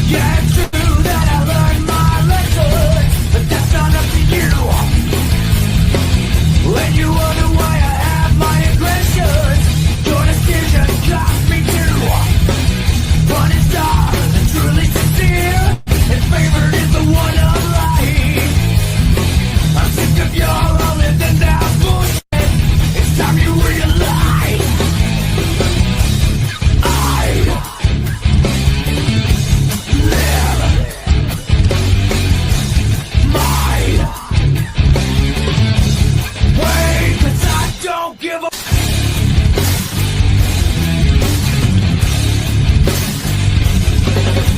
Yeah, it's true that I learned my lesson, but that's not up to you. When you wonder why I have my aggressions, your decision cost me too. But it's not truly sincere, and favored is the one of life. I'm sick of your all living down bullshit. It's time you realize I live my way, 'cause I don't give a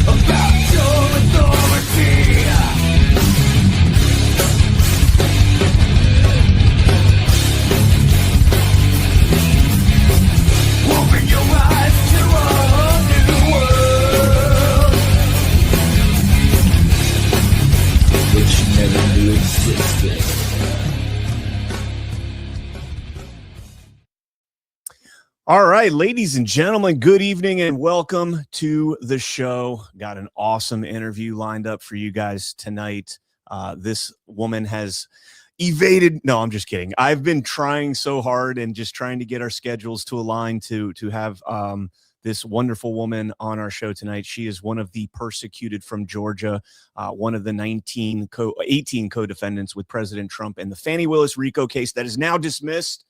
about your authority. Open your eyes to a new world, which you never knew existed. All right, ladies and gentlemen, good evening and welcome to the show. Got an awesome interview lined up for you guys tonight. This woman has evaded. No, I'm just kidding. I've been trying so hard and just trying to get our schedules to align to have this wonderful woman on our show tonight. She is one of the persecuted from Georgia, one of the 18 co-defendants with President Trump in the Fani Willis RICO case that is now dismissed,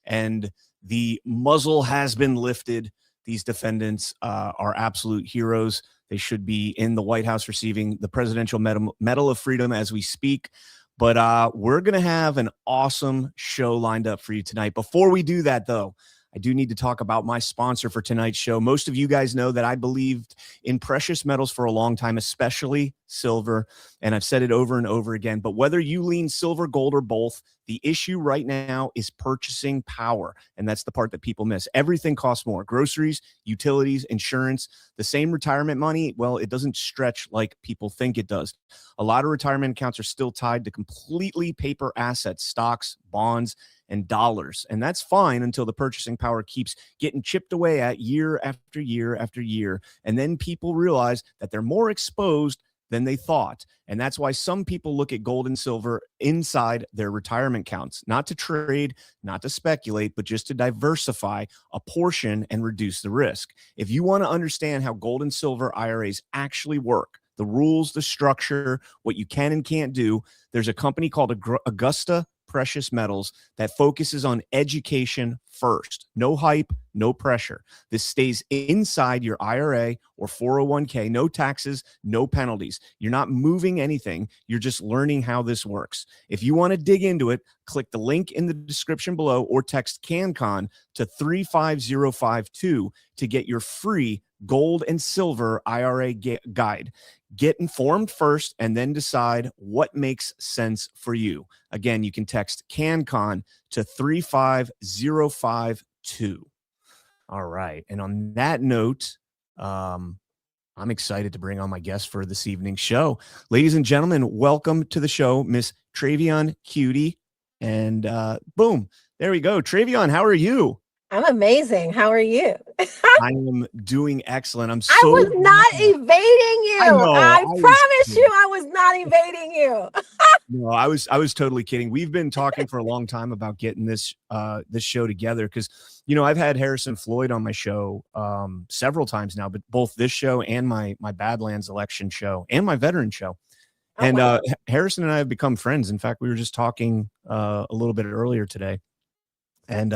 and the muzzle has been lifted. These defendants are absolute heroes. They should be in the White House receiving the Presidential Medal of Freedom as we speak. But we're going to have an awesome show lined up for you tonight. Before we do that, though, I do need to talk about my sponsor for tonight's show. Most of you guys know that I believed in precious metals for a long time, especially silver, and I've said it over and over again. But whether you lean silver, gold, or both, the issue right now is purchasing power, and that's the part that people miss. Everything costs more. Groceries, utilities, insurance, the same retirement money, well, it doesn't stretch like people think it does. A lot of retirement accounts are still tied to completely paper assets, stocks, bonds, and dollars. And that's fine until the purchasing power keeps getting chipped away at year after year after year. And then people realize that they're more exposed than they thought. And that's why some people look at gold and silver inside their retirement accounts, not to trade, not to speculate, but just to diversify a portion and reduce the risk. If you want to understand how gold and silver IRAs actually work, the rules, the structure, what you can and can't do, there's a company called Augusta Precious Metals that focuses on education first. No hype, no pressure. This stays inside your IRA or 401k, no taxes, no penalties. You're not moving anything. You're just learning how this works. If you want to dig into it, click the link in the description below or text CannCon to 35052 to get your free gold and silver IRA guide. Get informed first and then decide what makes sense for you. Again, you can text CannCon to 35052. All right. And on that note, I'm excited to bring on my guest for this evening's show. Ladies and gentlemen, welcome to the show, Miss Trevian Kutti. And boom, there we go. Trevian, how are you? I'm amazing. How are you? I am doing excellent. I was not evading you. I promise you I was not evading you. No, I was totally kidding. We've been talking for a long time about getting this show together because, you know, I've had Harrison Floyd on my show several times now, but both this show and my Badlands election show and my veteran show. Oh, and wow. Harrison and I have become friends. In fact, we were just talking a little bit earlier today. And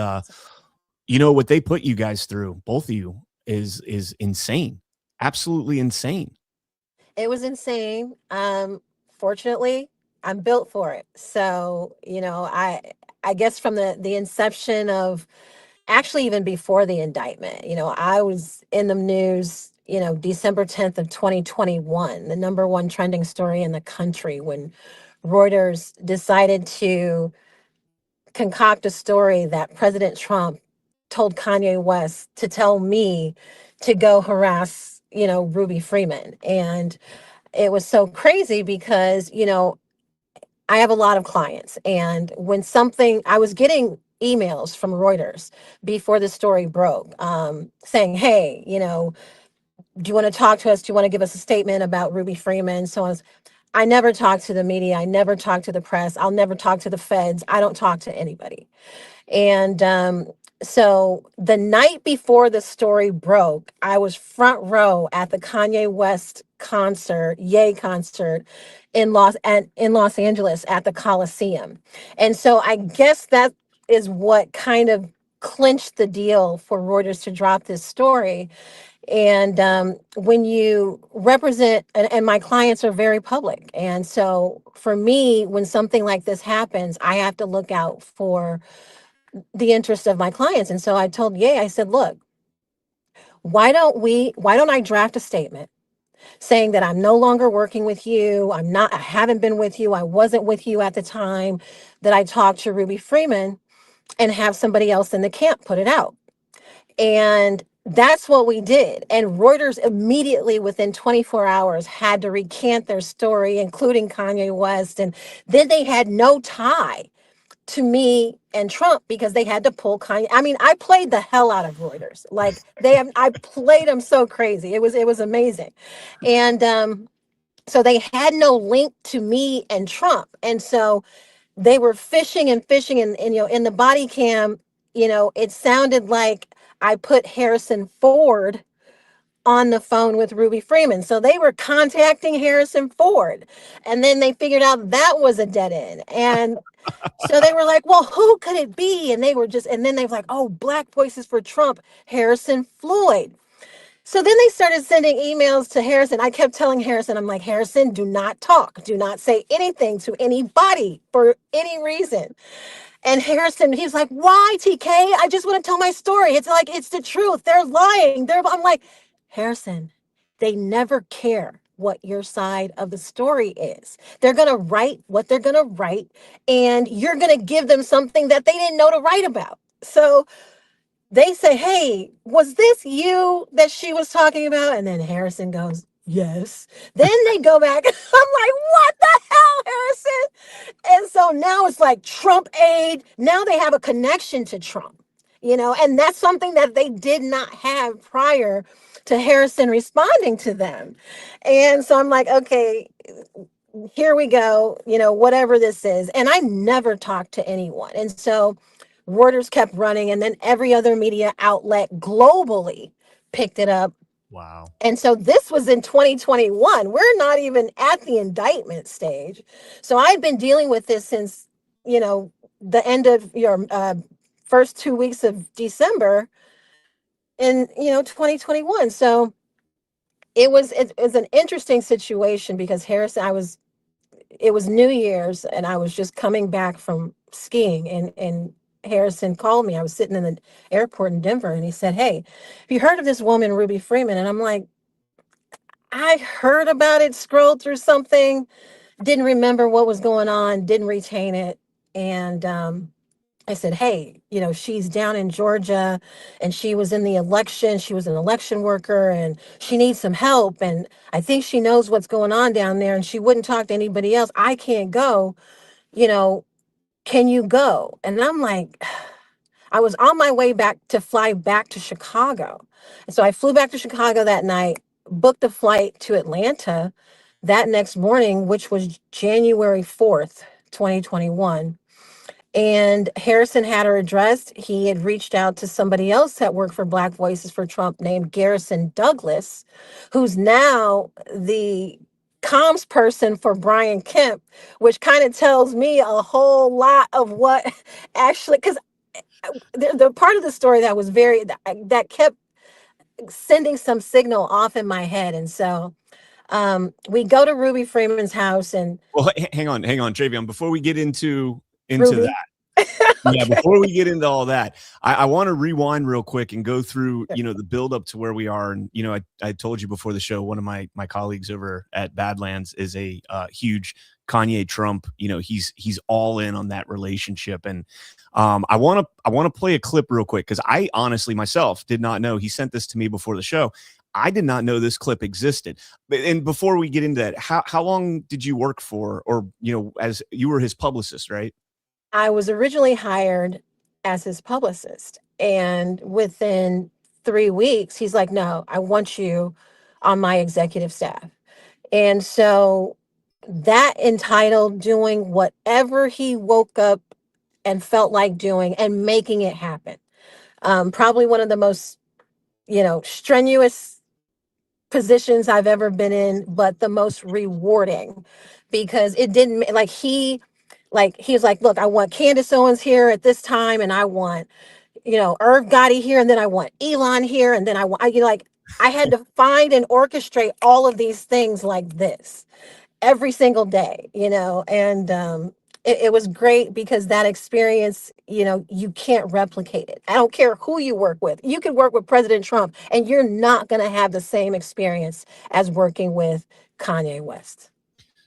you know what they put you guys through, both of you, is insane. Absolutely insane. It was insane. Fortunately, I'm built for it. So, you know, I guess from the inception of, actually even before the indictment, you know, I was in the news, you know, December 10th of 2021, the #1 trending story in the country, when Reuters decided to concoct a story that President Trump told Kanye West to tell me to go harass, you know, Ruby Freeman. And it was so crazy because, you know, I have a lot of clients, and when I was getting emails from Reuters before the story broke, saying, hey, you know, do you want to talk to us? Do you want to give us a statement about Ruby Freeman? So I never talk to the media. I never talk to the press. I'll never talk to the feds. I don't talk to anybody. And so the night before the story broke, I was front row at the Kanye West concert, Yay concert in Los Angeles at the Coliseum. And so I guess that is what kind of clinched the deal for Reuters to drop this story. And when you represent, and my clients are very public. And so for me, when something like this happens, I have to look out for the interest of my clients. And so I told Ye, I said, look, why don't I draft a statement saying that I'm no longer working with you. I haven't been with you. I wasn't with you at the time that I talked to Ruby Freeman, and have somebody else in the camp put it out. And that's what we did. And Reuters immediately within 24 hours had to recant their story, including Kanye West. And then they had no tie to me and Trump because they had to pull Kanye. I mean, I played the hell out of Reuters. Like I played them so crazy. It was amazing. And so they had no link to me and Trump. And so they were fishing and in the body cam, it sounded like I put Harrison Ford on the phone with Ruby Freeman. So they were contacting Harrison Ford, and then they figured out that was a dead end. And so they were like, well, who could it be? And then they were like, oh, Black Voices for Trump, Harrison Floyd. So then they started sending emails to Harrison. I kept telling Harrison, I'm like, Harrison, do not talk. Do not say anything to anybody for any reason. And Harrison, he's like, why, TK? I just want to tell my story. It's like, it's the truth. They're lying. I'm like, Harrison, they never care what your side of the story is. They're going to write what they're going to write, and you're going to give them something that they didn't know to write about. So they say, hey, was this you that she was talking about? And then Harrison goes, yes. Then they go back. I'm like, what the hell, Harrison? And so now it's like Trump aid. Now they have a connection to Trump, and that's something that they did not have prior to Harrison responding to them. And so I'm like, okay, here we go, whatever this is. And I never talked to anyone. And so Reuters kept running, and then every other media outlet globally picked it up. Wow. And so this was in 2021. We're not even at the indictment stage. So I've been dealing with this since, the end of your first 2 weeks of December in, 2021. So it was an interesting situation because Harrison, it was New Year's, and I was just coming back from skiing, and Harrison called me. I was sitting in the airport in Denver, and he said, hey, have you heard of this woman, Ruby Freeman? And I'm like, I heard about it, scrolled through something, didn't remember what was going on, didn't retain it. And I said, hey, she's down in Georgia, and she was in the election. She was an election worker, and she needs some help. And I think she knows what's going on down there, and she wouldn't talk to anybody else. I can't go, can you go? And I'm like, I was on my way to fly back to Chicago. And so I flew back to Chicago that night, booked a flight to Atlanta that next morning, which was January 4th, 2021. And Harrison had her addressed. He had reached out to somebody else that worked for Black Voices for Trump named Garrison Douglas, who's now the comms person for Brian Kemp, which kind of tells me a whole lot of what actually, because the part of the story that was that kept sending some signal off in my head. And so we go to Ruby Freeman's house, and well, hang on, Trevian, before we get into Ruby? that. Yeah, before we get into all that, I want to rewind real quick and go through, the build up to where we are. And, I told you before the show, one of my colleagues over at Badlands is a huge Kanye Trump, he's all in on that relationship. And I want to play a clip real quick, because I honestly myself did not know. He sent this to me before the show. I did not know this clip existed. And before we get into that, how long did you work for, or, as you were his publicist, right? I was originally hired as his publicist, and within 3 weeks, he's like, no, I want you on my executive staff. And so that entitled doing whatever he woke up and felt like doing and making it happen. Probably one of the most, strenuous positions I've ever been in, but the most rewarding, because it didn't he was like, look, I want Candace Owens here at this time, and I want, Irv Gotti here, and then I want Elon here, and then I had to find and orchestrate all of these things like this every single day, and it was great, because that experience, you can't replicate it. I don't care who you work with. You could work with President Trump and you're not going to have the same experience as working with Kanye West.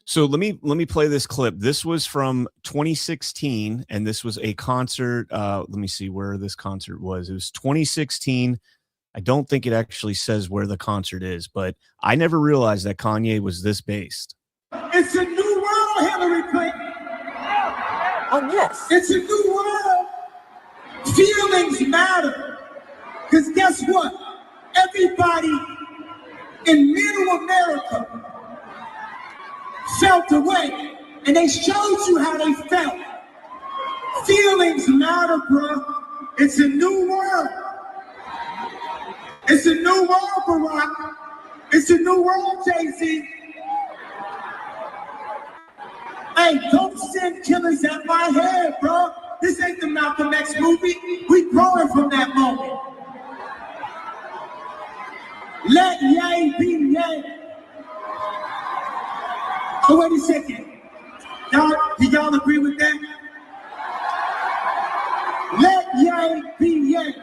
So let me play this clip. This was from 2016, and this was a concert. Let me see where this concert was. It was 2016. I don't think it actually says where the concert is, but I never realized that Kanye was this based. It's a new world, Hillary Clinton. Oh, yes. It's a new world. Feelings matter. Because guess what? Everybody in middle America felt the way, and they showed you how they felt. Feelings matter, bro. It's a new world. It's a new world, Barack. It's a new world, Jay-Z. Hey, don't send killers at my head, bro. This ain't the Malcolm X movie. We growing from that moment. Let Ye be Ye. Oh, wait a second. Do y'all agree with that? Let Ye be Ye.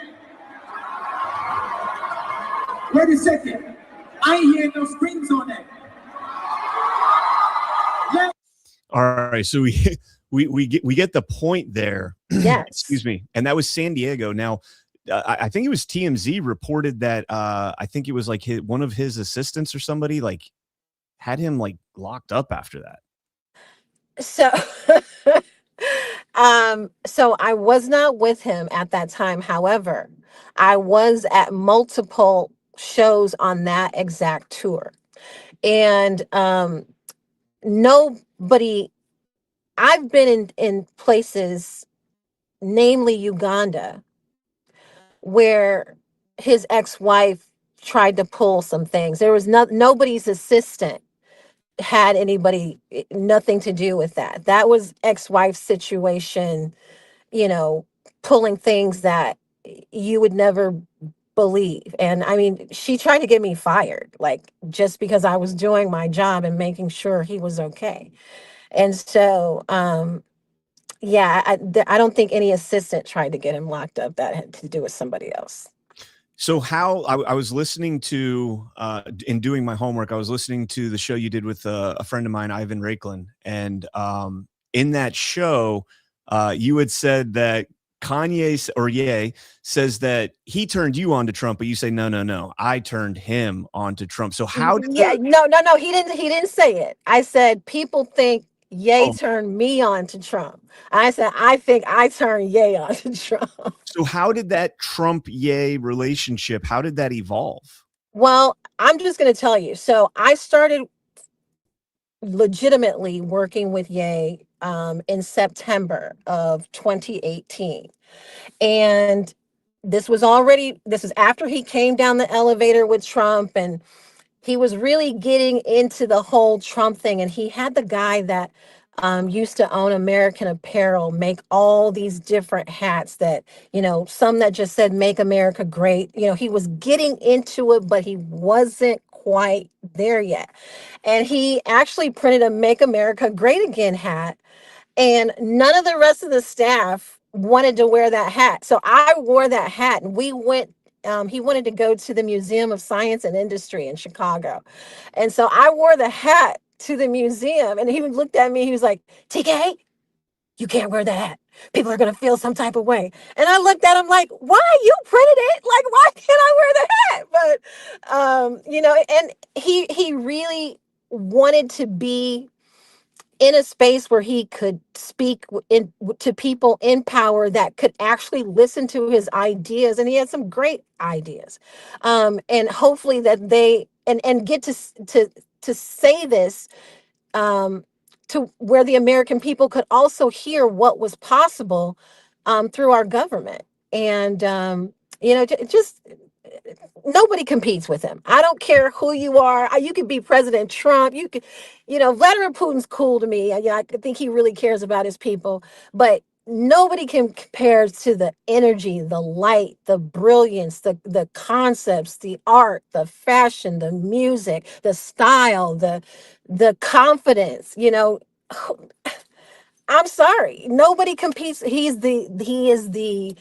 Wait a second. I ain't hearing no screams on that. All right, so we get the point there. Yes. Excuse me. And that was San Diego. Now, I think it was TMZ reported that I think it was like one of his assistants or somebody like had him like locked up after that. So so I was not with him at that time. However, I was at multiple shows on that exact tour. And I've been in places, namely Uganda, where his ex-wife tried to pull some things. There was nobody's assistant had nothing to do with that. That was ex-wife's situation, pulling things that you would never believe. And I mean, she tried to get me fired, like, just because I was doing my job and making sure he was okay. And so, yeah, I don't think any assistant tried to get him locked up. That had to do with somebody else. So how I was listening to, in doing my homework, I was listening to the show you did with a friend of mine, Ivan Raiklin. And in that show, you had said that Ye says that he turned you on to Trump, but you say, no, I turned him on to Trump. So how did no, he didn't say it. I said, people think Ye turned me on to Trump. I said, I think I turned Ye on to Trump. So how did that Trump-Ye relationship, how did that evolve? Well, I'm just going to tell you. So I started legitimately working with Ye in September of 2018. And this was after he came down the elevator with Trump, and he was really getting into the whole Trump thing. And he had the guy that used to own American Apparel make all these different hats that, some that just said "Make America Great." He was getting into it, but he wasn't quite there yet. And he actually printed a "Make America Great Again" hat, and none of the rest of the staff wanted to wear that hat. So I wore that hat, and we went. He wanted to go to the Museum of Science and Industry in Chicago. And so I wore the hat to the museum, and he looked at me. He was like, "TK, you can't wear that hat. People are going to feel some type of way." And I looked at him like, "Why? You printed it. Like, why can't I wear the hat?" But, and he really wanted to be in a space where he could speak to people in power that could actually listen to his ideas. And he had some great ideas. And hopefully that and get to say this, to where the American people could also hear what was possible through our government. And just nobody competes with him. I don't care who you are. You could be President Trump. You could, Vladimir Putin's cool to me. I think he really cares about his people, but nobody can compare to the energy, the light, the brilliance, the concepts, the art, the fashion, the music, the style, the confidence. I'm sorry, nobody competes. He is the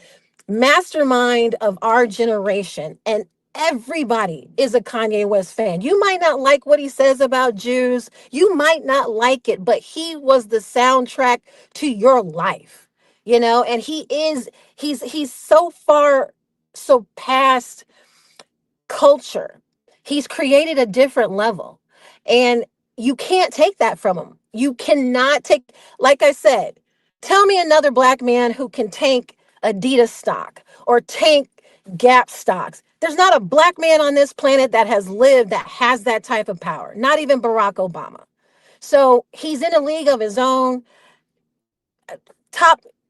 mastermind of our generation, and everybody is a Kanye West fan. You might not like what he says about Jews, you might not like it, but he was the soundtrack to your life, and he's so far, so past culture. He's created a different level, and you can't take that from him. You cannot take, like I said, tell me another black man who can tank Adidas stock or tank Gap stocks. There's not a black man on this planet that has lived that has that type of power, not even Barack Obama. So he's in a league of his own.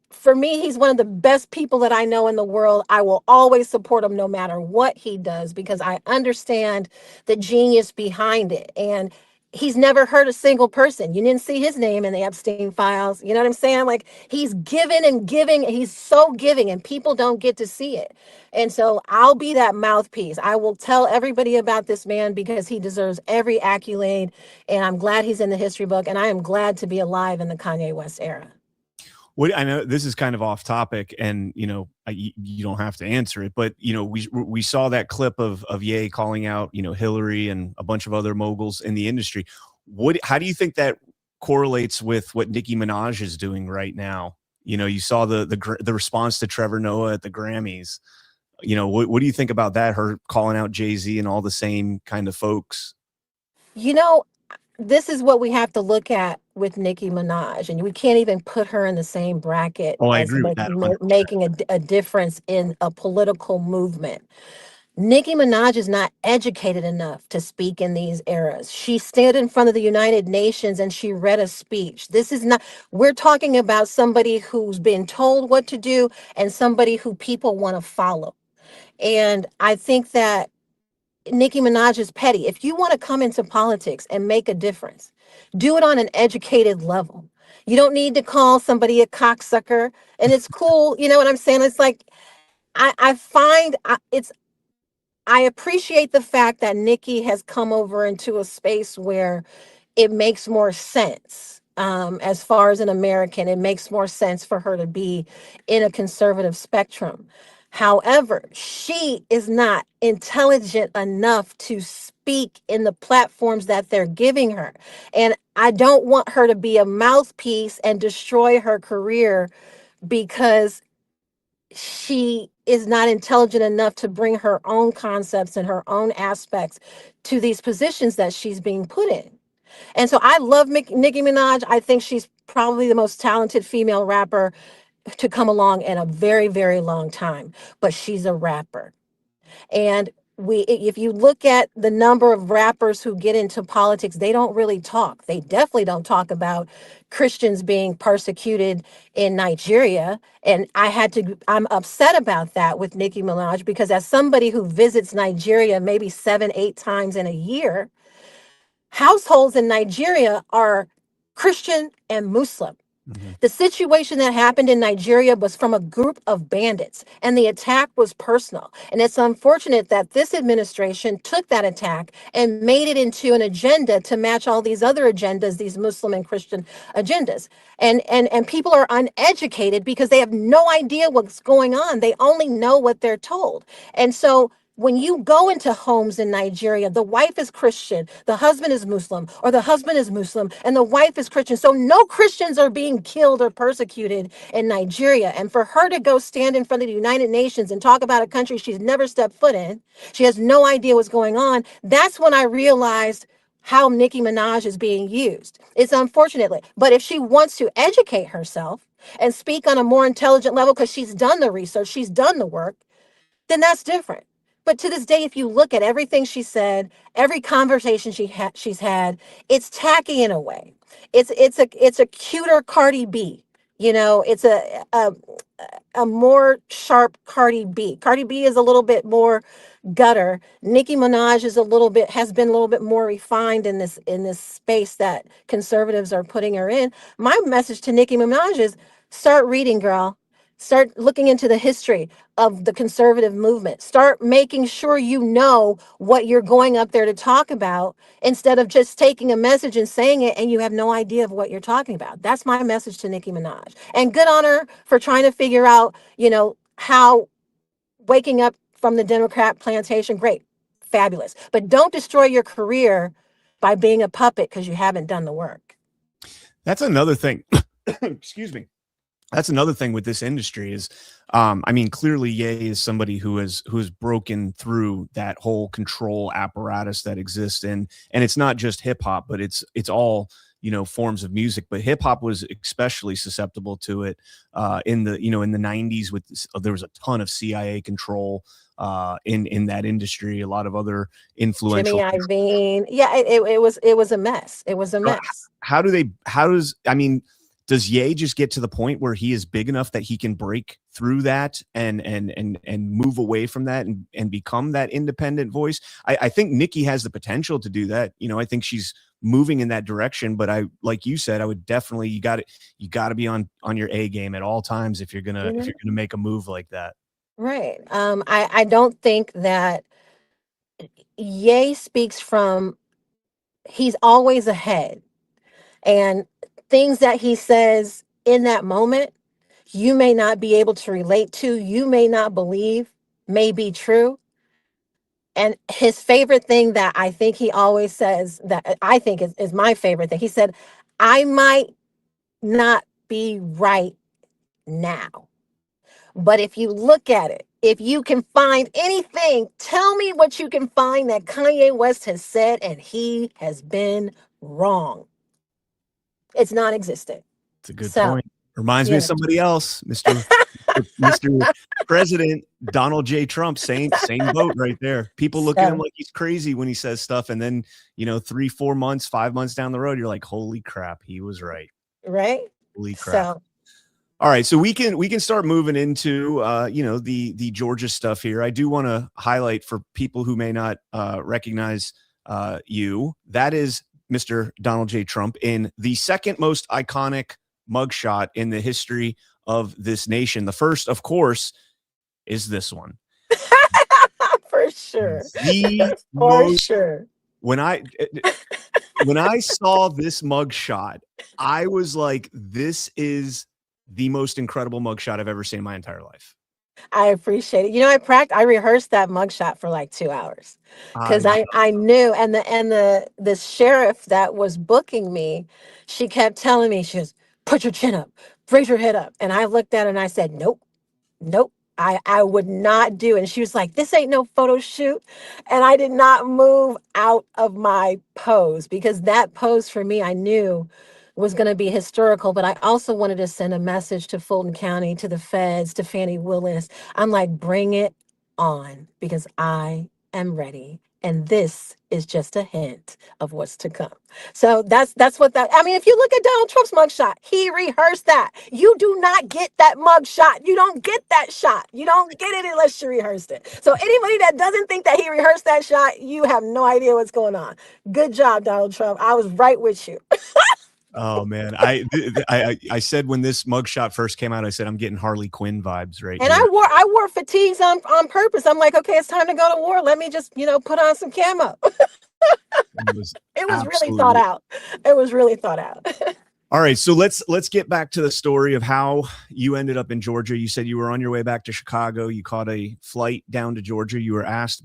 For me, he's one of the best people that I know in the world. I will always support him no matter what he does, because I understand the genius behind it. And he's never hurt a single person. You didn't see his name in the Epstein files. You know what I'm saying? Like, he's giving and giving. He's so giving, and people don't get to see it. And so I'll be that mouthpiece. I will tell everybody about this man because he deserves every accolade. And I'm glad he's in the history book. And I am glad to be alive in the Kanye West era. I know this is kind of off topic, and you don't have to answer it, but we saw that clip of Ye calling out Hillary and a bunch of other moguls in the industry. How do you think that correlates with what Nicki Minaj is doing right now? You saw the response to Trevor Noah at the Grammys. What do you think about that? Her calling out Jay-Z and all the same kind of folks. This is what we have to look at with Nicki Minaj, and we can't even put her in the same bracket I as agree with that, making a difference in a political movement. Nicki Minaj is not educated enough to speak in these eras. She stood in front of the United Nations and she read a speech. We're talking about somebody who's been told what to do and somebody who people want to follow. And I think that Nicki Minaj is petty. If you want to come into politics and make a difference, do it on an educated level. You don't need to call somebody a cocksucker, and it's cool. You know what I'm saying? It's like, I appreciate the fact that Nicki has come over into a space where it makes more sense. As far as an American, it makes more sense for her to be in a conservative spectrum. However, she is not intelligent enough to speak in the platforms that they're giving her. And I don't want her to be a mouthpiece and destroy her career because she is not intelligent enough to bring her own concepts and her own aspects to these positions that she's being put in. And so I love Nicki Minaj. I think she's probably the most talented female rapper to come along in a very, very long time, but she's a rapper. And if you look at the number of rappers who get into politics, they don't really talk. They definitely don't talk about Christians being persecuted in Nigeria. And I'm upset about that with Nicki Minaj, because as somebody who visits Nigeria maybe 7-8 times in a year, households in Nigeria are Christian and Muslim. Mm-hmm. The situation that happened in Nigeria was from a group of bandits, and the attack was personal. And it's unfortunate that this administration took that attack and made it into an agenda to match all these other agendas, these Muslim and Christian agendas. And people are uneducated because they have no idea what's going on. They only know what they're told. And so when you go into homes in Nigeria, the wife is Christian, the husband is Muslim, or the husband is Muslim, and the wife is Christian. So no Christians are being killed or persecuted in Nigeria. And for her to go stand in front of the United Nations and talk about a country she's never stepped foot in, she has no idea what's going on. That's when I realized how Nicki Minaj is being used. It's unfortunately, but if she wants to educate herself and speak on a more intelligent level, because she's done the research, she's done the work, then that's different. But to this day, if you look at everything she said, every conversation she's had, it's tacky in a way. It's a cuter Cardi B. You know, it's a more sharp Cardi B. Cardi B is a little bit more gutter. Nicki Minaj has been a little bit more refined in this space that conservatives are putting her in. My message to Nicki Minaj is start reading, girl. Start looking into the history of the conservative movement. Start making sure you know what you're going up there to talk about instead of just taking a message and saying it and you have no idea of what you're talking about. That's my message to Nicki Minaj. And good on her for trying to figure out, how waking up from the Democrat plantation, great, fabulous. But don't destroy your career by being a puppet because you haven't done the work. That's another thing. Excuse me. That's another thing with this industry is, I mean, clearly Ye is somebody who has broken through that whole control apparatus that exists, and it's not just hip hop, but it's all forms of music. But hip hop was especially susceptible to it in the in the 90s. There was a ton of CIA control in that industry. A lot of other influential. Jimmy Iovine, yeah, it was a mess. It was a mess. Does Ye just get to the point where he is big enough that he can break through that and move away from that and become that independent voice? I think Nikki has the potential to do that. I think she's moving in that direction, but like you said, I would definitely, you got to be on your A game at all times if you're gonna make a move like that. Right. I don't think that Ye speaks from, he's always ahead, and things that he says in that moment, you may not be able to relate to, you may not believe may be true. And his favorite thing that I think he always says that I think is my favorite thing. He said, I might not be right now, but if you look at it, if you can find anything, tell me what you can find that Kanye West has said and he has been wrong. It's non-existent. It's a good point. Reminds me of somebody else, Mr. President Donald J. Trump, same boat right there. People look at him like he's crazy when he says stuff, and then 3, 4 months, 5 months down the road, you're like, holy crap, he was right. Right. Holy crap. All right, so we can start moving into the Georgia stuff here. I do want to highlight for people who may not recognize you, that is Mr. Donald J. Trump in the second most iconic mugshot in the history of this nation. The first, of course, is this one. For sure. Sure. When I saw this mugshot, I was like, this is the most incredible mugshot I've ever seen in my entire life. I appreciate it. I rehearsed that mugshot for like 2 hours because I knew, and the sheriff that was booking me, she kept telling me, she goes, put your chin up, raise your head up. And I looked at her and I said, nope, I would not do. And she was like, this ain't no photo shoot. And I did not move out of my pose because that pose for me, I knew was going to be historical, but I also wanted to send a message to Fulton County, to the feds, to Fani Willis. I'm like, bring it on because I am ready. And this is just a hint of what's to come. So that's what if you look at Donald Trump's mugshot, he rehearsed that. You do not get that mugshot. You don't get that shot. You don't get it unless you rehearsed it. So anybody that doesn't think that he rehearsed that shot, you have no idea what's going on. Good job, Donald Trump. I was right with you. Oh man, I said when this mugshot first came out, I said I'm getting Harley Quinn vibes right. And here. I wore fatigues on purpose. I'm like, okay, it's time to go to war. Let me just put on some camo. It was really thought out. It was really thought out. All right, so let's get back to the story of how you ended up in Georgia. You said you were on your way back to Chicago. You caught a flight down to Georgia. You were asked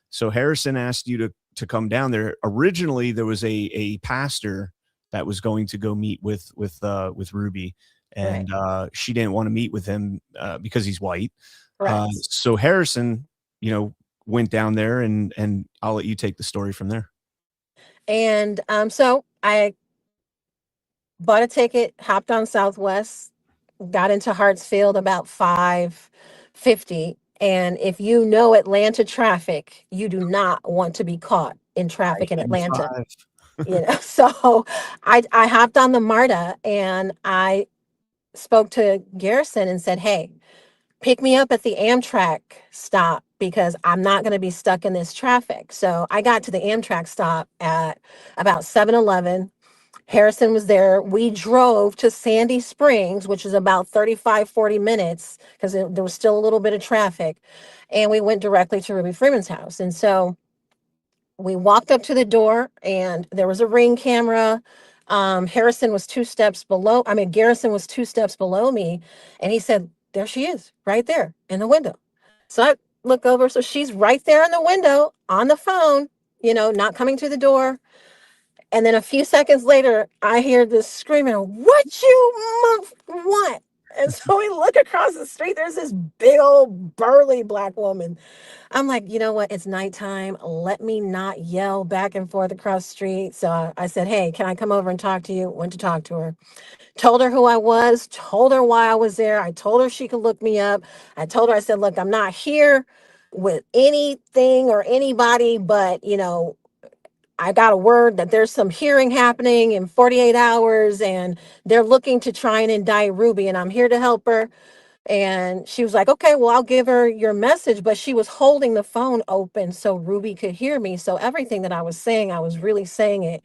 so Harrison asked you to come down there. Originally, there was a pastor that was going to go meet with Ruby, and right. She didn't want to meet with him because he's white. Right. So Harrison, went down there, and I'll let you take the story from there. And so I bought a ticket, hopped on Southwest, got into Hartsfield about 5:50, And if you know Atlanta traffic, you do not want to be caught in traffic in Atlanta. So I hopped on the MARTA and I spoke to Garrison and said, hey, pick me up at the Amtrak stop because I'm not going to be stuck in this traffic. So I got to the Amtrak stop at about 7-Eleven. Harrison was there. We drove to Sandy Springs, which is about 35-40 minutes because there was still a little bit of traffic. And we went directly to Ruby Freeman's house. And so we walked up to the door and there was a ring camera. Garrison was 2 steps below me. And he said, there she is right there in the window. So I look over. So she's right there in the window on the phone, not coming to the door. And then a few seconds later, I hear this screaming, what you want? And so we look across the street. There's this big old burly black woman. I'm like, you know what? It's nighttime. Let me not yell back and forth across the street. So I said, hey, can I come over and talk to you? Went to talk to her. Told her who I was, told her why I was there. I told her she could look me up. I told her, I said, look, I'm not here with anything or anybody, but, I got a word that there's some hearing happening in 48 hours and they're looking to try and indict Ruby and I'm here to help her. And she was like, okay, well, I'll give her your message. But she was holding the phone open so Ruby could hear me. So everything that I was saying, I was really saying it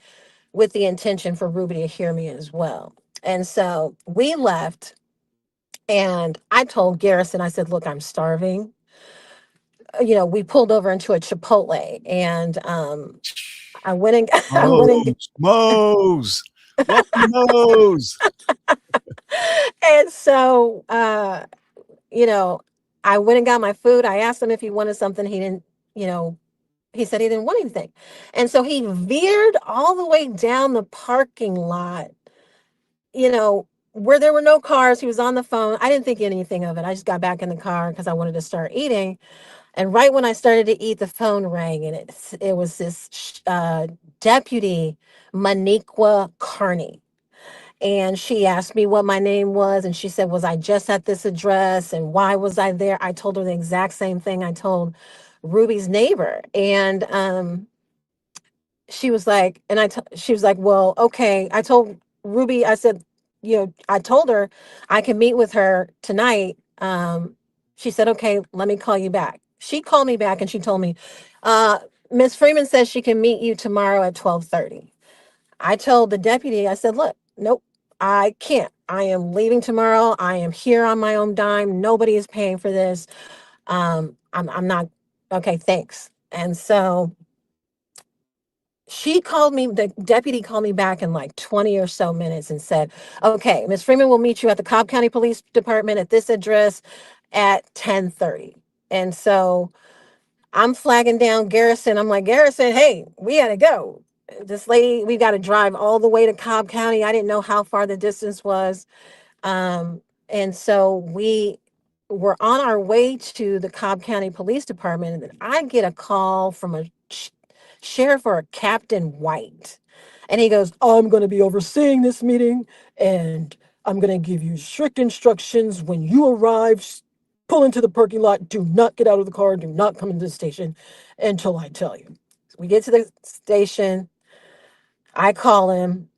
with the intention for Ruby to hear me as well. And so we left and I told Garrison, I said, look, I'm starving. We pulled over into a Chipotle and I went and Moe's. Welcome Moe's. And so, I went and got my food. I asked him if he wanted something. He didn't, he said he didn't want anything. And so he veered all the way down the parking lot, where there were no cars. He was on the phone. I didn't think anything of it. I just got back in the car because I wanted to start eating. And right when I started to eat, the phone rang, and it was this deputy, Maniqua Carney. And she asked me what my name was. And she said, was I just at this address? And why was I there? I told her the exact same thing I told Ruby's neighbor. And she was like, she was like, well, okay. I told Ruby, I said, I told her I can meet with her tonight. She said, okay, let me call you back. She called me back and she told me, Miss Freeman says she can meet you tomorrow at 12:30. I told the deputy, I said, look, nope, I can't. I am leaving tomorrow. I am here on my own dime. Nobody is paying for this. I'm not, okay, thanks. And so the deputy called me back in like 20 or so minutes and said, okay, Miss Freeman will meet you at the Cobb County Police Department at this address at 10:30. And so I'm flagging down Garrison. I'm like, Garrison, hey, we gotta go. This lady, we got to drive all the way to Cobb County. I didn't know how far the distance was. And so we were on our way to the Cobb County Police Department. And I get a call from a sheriff or a Captain White. And he goes, I'm going to be overseeing this meeting and I'm going to give you strict instructions when you arrive. Pull into the parking lot. Do not get out of the car. Do not come into the station until I tell you. So we get to the station. I call him,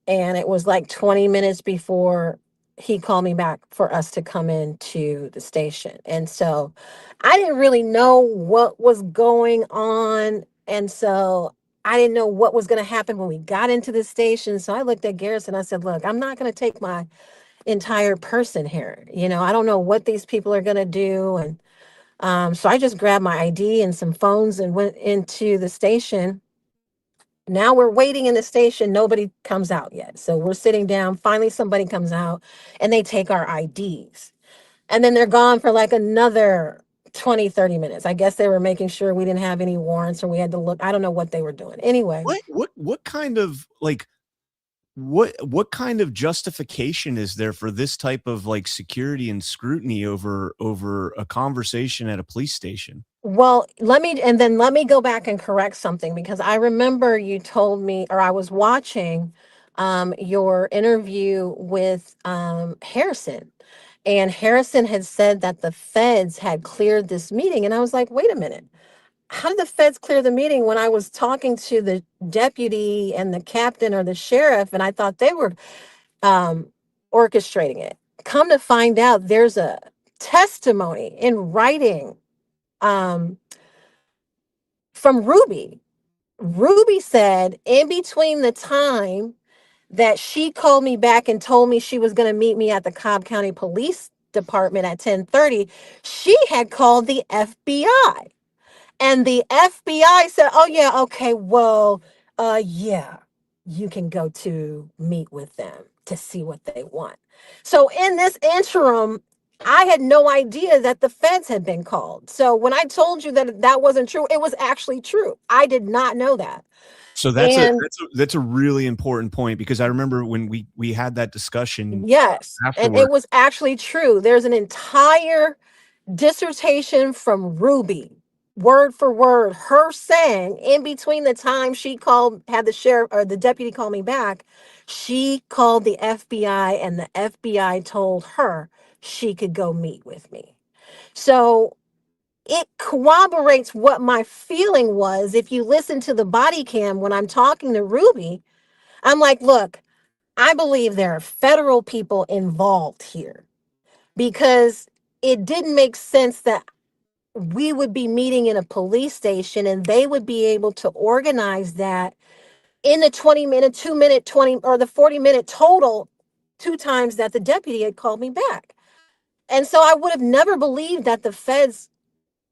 and it was like 20 minutes before he called me back for us to come into the station. And so I didn't really know what was going on. And so I didn't know what was going to happen when we got into the station. So I looked at Garrison. I said, look, I'm not going to take my entire person here. I don't know what these people are going to do. And so I just grabbed my ID and some phones and went into the station. Now we're waiting in the station. Nobody comes out yet. So we're sitting down. Finally, somebody comes out and they take our IDs. And then they're gone for like another 20, 30 minutes. I guess they were making sure we didn't have any warrants or we had to look. I don't know what they were doing. Anyway. What kind of what kind of justification is there for this type of like security and scrutiny over a conversation at a police station? Well, let me go back and correct something because I remember you told me, or I was watching your interview with Harrison. And Harrison had said that the feds had cleared this meeting. And I was like, wait a minute. How did the feds clear the meeting when I was talking to the deputy and the captain or the sheriff, and I thought they were orchestrating it? Come to find out, there's a testimony in writing from Ruby. Ruby said in between the time that she called me back and told me she was going to meet me at the Cobb County Police Department at 10:30, she had called the FBI. And the FBI said, oh, yeah, okay, well, yeah, you can go to meet with them to see what they want. So in this interim, I had no idea that the feds had been called. So when I told you that that wasn't true, it was actually true. I did not know that. So that's a really important point, because I remember when we had that discussion. Yes, and afterward. it was actually true. There's an entire dissertation from Ruby, word for word, her saying in between the time she had the sheriff or the deputy call me back, she called the FBI and the FBI told her she could go meet with me. So it corroborates what my feeling was. If you listen to the body cam when I'm talking to Ruby, I'm like, look, I believe there are federal people involved here, because it didn't make sense that we would be meeting in a police station and they would be able to organize that in the 20-minute, 2-minute, 20 or the 40-minute total, 2 times that the deputy had called me back. And so I would have never believed that the feds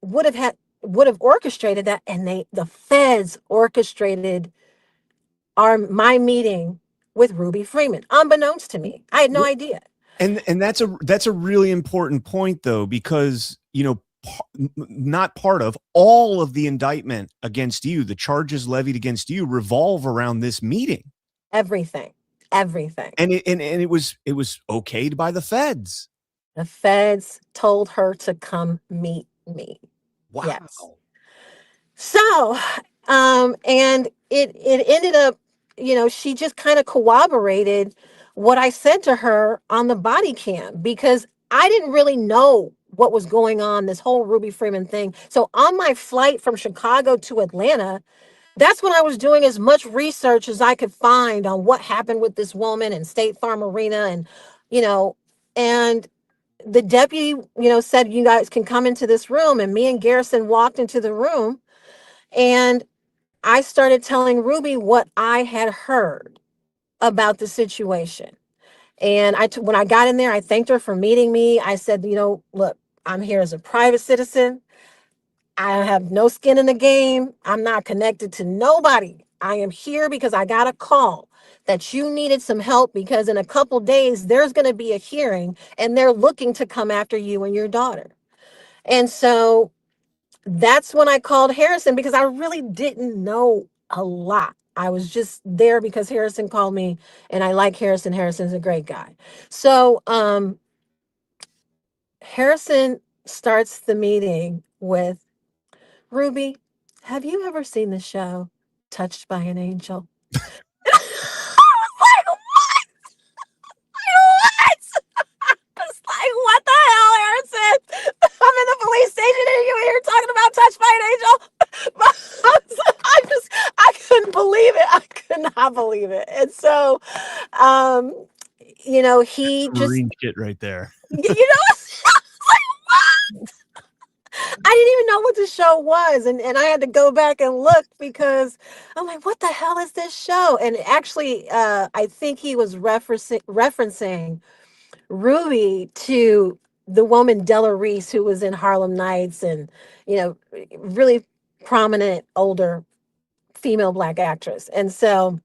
would have orchestrated that, and the feds orchestrated my meeting with Ruby Freeman, unbeknownst to me. I had no idea. And that's a really important point, though, because, you know, not part of all of the indictment against you, the charges levied against you, revolve around this meeting. Everything. And it was okayed by the feds. The feds told her to come meet me. Wow. Yes. So, and it ended up, you know, she just kind of corroborated what I said to her on the body cam, because I didn't really know what was going on, this whole Ruby Freeman thing. So on my flight from Chicago to Atlanta, that's when I was doing as much research as I could find on what happened with this woman and State Farm Arena, and, you know, and the deputy, you know, said, you guys can come into this room. And me and Garrison walked into the room, and I started telling Ruby what I had heard about the situation. And when I got in there, I thanked her for meeting me. I said, you know, look, I'm here as a private citizen. I have no skin in the game. I'm not connected to nobody. I am here because I got a call that you needed some help, because in a couple days there's going to be a hearing and they're looking to come after you and your daughter. And so that's when I called Harrison, because I really didn't know a lot. I was just there because Harrison called me, and I like Harrison. Harrison's a great guy. So Harrison starts the meeting with, Ruby, have you ever seen the show Touched by an Angel? What the hell, Harrison? I'm in the police station and you're here talking about Touched by an Angel. I couldn't believe it. I could not believe it. And so, you know, he That's just Marine shit right there. you know, I didn't even know what the show was. And I had to go back and look, because I'm like, what the hell is this show? And actually, I think he was referencing Ruby to the woman Della Reese, who was in Harlem Nights, and, you know, really prominent older female Black actress. And so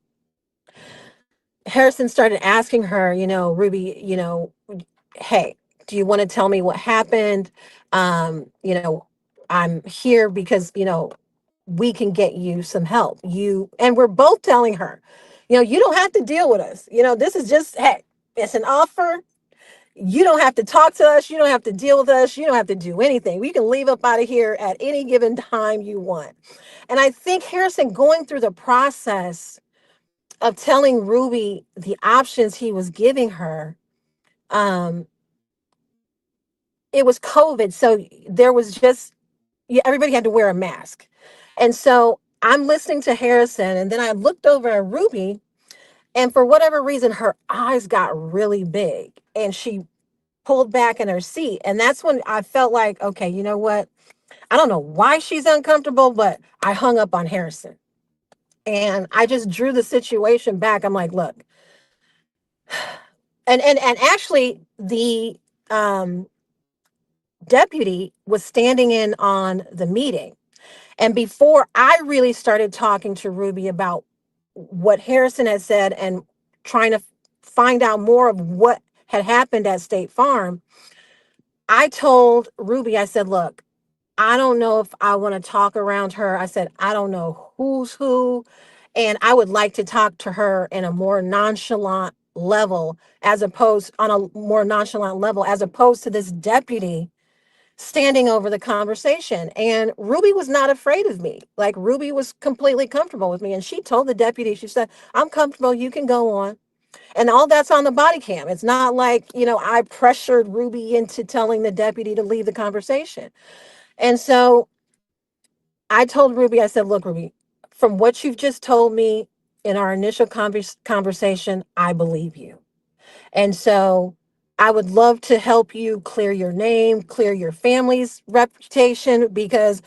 Harrison started asking her, you know, Ruby, you know, hey, do you want to tell me what happened? You know, I'm here because, you know, we can get you some help. And we're both telling her, you know, you don't have to deal with us. You know, this is just, hey, it's an offer. You don't have to talk to us. You don't have to deal with us. You don't have to do anything. We can leave up out of here at any given time you want. And I think Harrison, going through the process of telling Ruby the options he was giving her, it was COVID, so there was just, yeah, everybody had to wear a mask. And so I'm listening to Harrison, and then I looked over at Ruby, and for whatever reason, her eyes got really big, and she pulled back in her seat. And that's when I felt like, okay, you know what? I don't know why she's uncomfortable, but I hung up on Harrison. And I just drew the situation back. I'm like, look, and actually the um deputy was standing in on the meeting. And before I really started talking to Ruby about what Harrison had said and trying to find out more of what had happened at State Farm, I told Ruby, I said, look, I don't know if I want to talk around her. I said, I don't know who's who. And I would like to talk to her in a more nonchalant level, as opposed on a more nonchalant level, as opposed to this deputy standing over the conversation. And Ruby was not afraid of me. Like, Ruby was completely comfortable with me. And she told the deputy, she said, I'm comfortable, you can go on. And all that's on the body cam. It's not like, I pressured Ruby into telling the deputy to leave the conversation. And so I told Ruby, I said, look, Ruby, from what you've just told me in our initial conversation, I believe you. And so I would love to help you clear your name, clear your family's reputation, because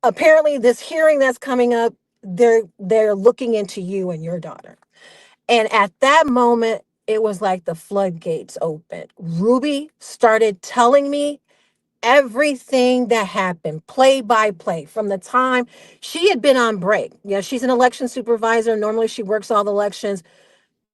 apparently this hearing that's coming up, they're looking into you and your daughter. And at that moment, it was like the floodgates opened. Ruby started telling me everything that happened, play by play, from the time she had been on break. Yeah, she's an election supervisor. Normally she works all the elections.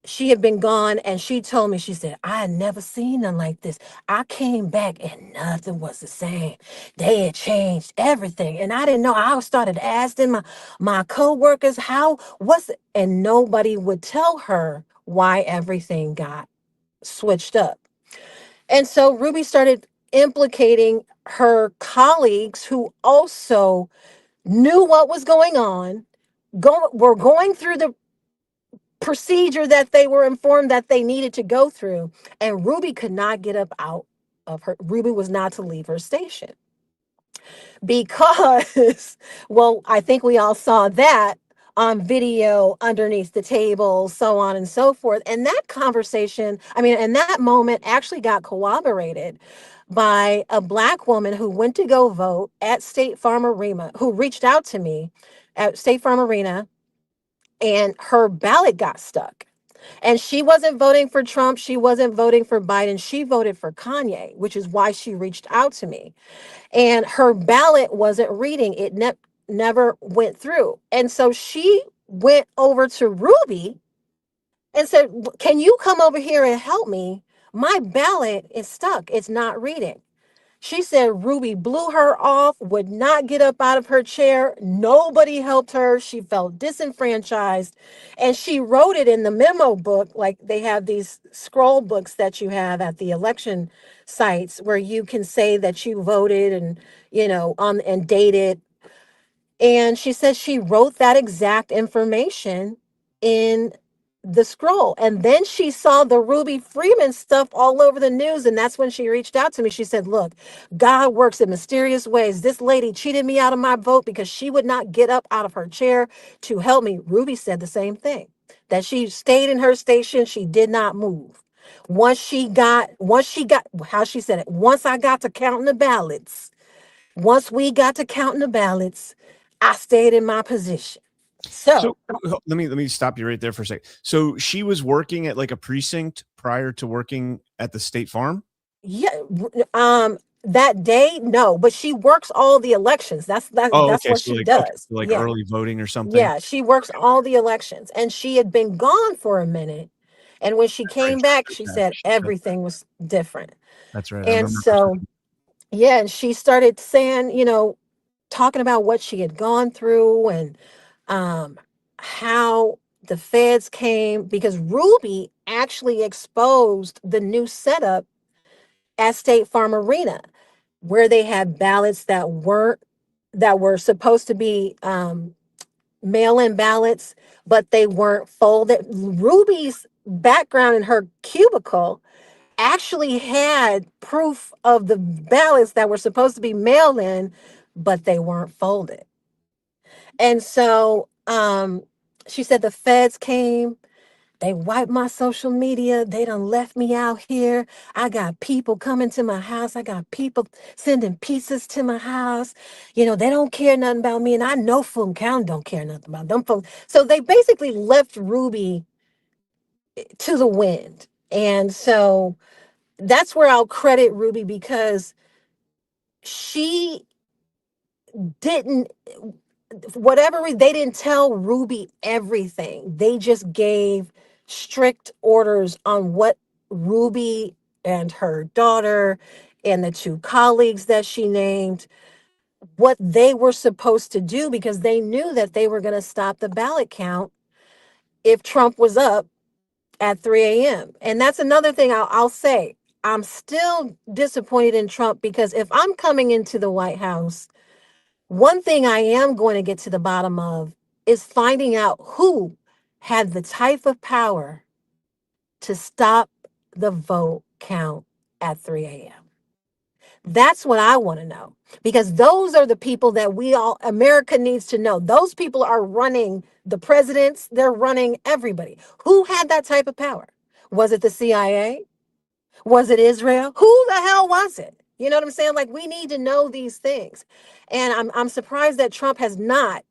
She had been gone, and she told me, she said, I had never seen nothing like this. I came back and nothing was the same. They had changed everything. And I didn't know. I started asking my coworkers, how was it? And nobody would tell her why everything got switched up. And so Ruby started implicating her colleagues who also knew what was going on, were going through the procedure that they were informed that they needed to go through. And Ruby could not get up out of her. Ruby was not to leave her station because, well, I think we all saw that on video underneath the table, so on and so forth. And that conversation, and that moment actually got corroborated by a Black woman who went to go vote at State Farm Arena, who reached out to me at State Farm Arena, and her ballot got stuck. And she wasn't voting for Trump. She wasn't voting for Biden. She voted for Kanye, which is why she reached out to me. And her ballot wasn't reading. It never went through. And so she went over to Ruby and said, can you come over here and help me? My ballot is stuck. It's not reading. She said Ruby blew her off, would not get up out of her chair. Nobody helped her. She felt disenfranchised. And she wrote it in the memo book. Like, they have these scroll books that you have at the election sites where you can say that you voted and, and date it. And she says she wrote that exact information in the scroll. And then she saw the Ruby Freeman stuff all over the news. And that's when she reached out to me. She said, look, God works in mysterious ways. This lady cheated me out of my vote because she would not get up out of her chair to help me. Ruby said the same thing, that she stayed in her station. She did not move. Once she got, how she said it, once I got to counting the ballots, once we got to counting the ballots, I stayed in my position. So let me stop you right there for a second. So she was working at like a precinct prior to working at the State Farm? Yeah, that day, no, but she works all the elections. That's what So she like, does. like Yeah. early voting or something. Yeah, she works all the elections, and she had been gone for a minute. And when she came back, she said everything was different. That's right. And so, yeah, and she started saying, talking about what she had gone through, and how the feds came, because Ruby actually exposed the new setup at State Farm Arena, where they had ballots that were supposed to be mail-in ballots, but they weren't folded. Ruby's background in her cubicle actually had proof of the ballots that were supposed to be mailed in, but they weren't folded. And so she said the feds came, they wiped my social media, they done left me out here. I got people coming to my house, I got people sending pizzas to my house. You know, they don't care nothing about me, and I know Fulton County don't care nothing about them folks. So they basically left Ruby to the wind. And so that's where I'll credit Ruby, because she didn't, they didn't tell Ruby everything. They just gave strict orders on what Ruby and her daughter and the two colleagues that she named, what they were supposed to do, because they knew that they were going to stop the ballot count if Trump was up at 3 a.m. And that's another thing I'll say. I'm still disappointed in Trump, because if I'm coming into the White House, one thing I am going to get to the bottom of is finding out who had the type of power to stop the vote count at 3 a.m. That's what I want to know, because those are the people that America needs to know. Those people are running the presidents, they're running everybody. Who had that type of power? Was it the CIA? Was it Israel? Who the hell was it? You know what I'm saying? Like, we need to know these things. And I'm surprised that Trump has not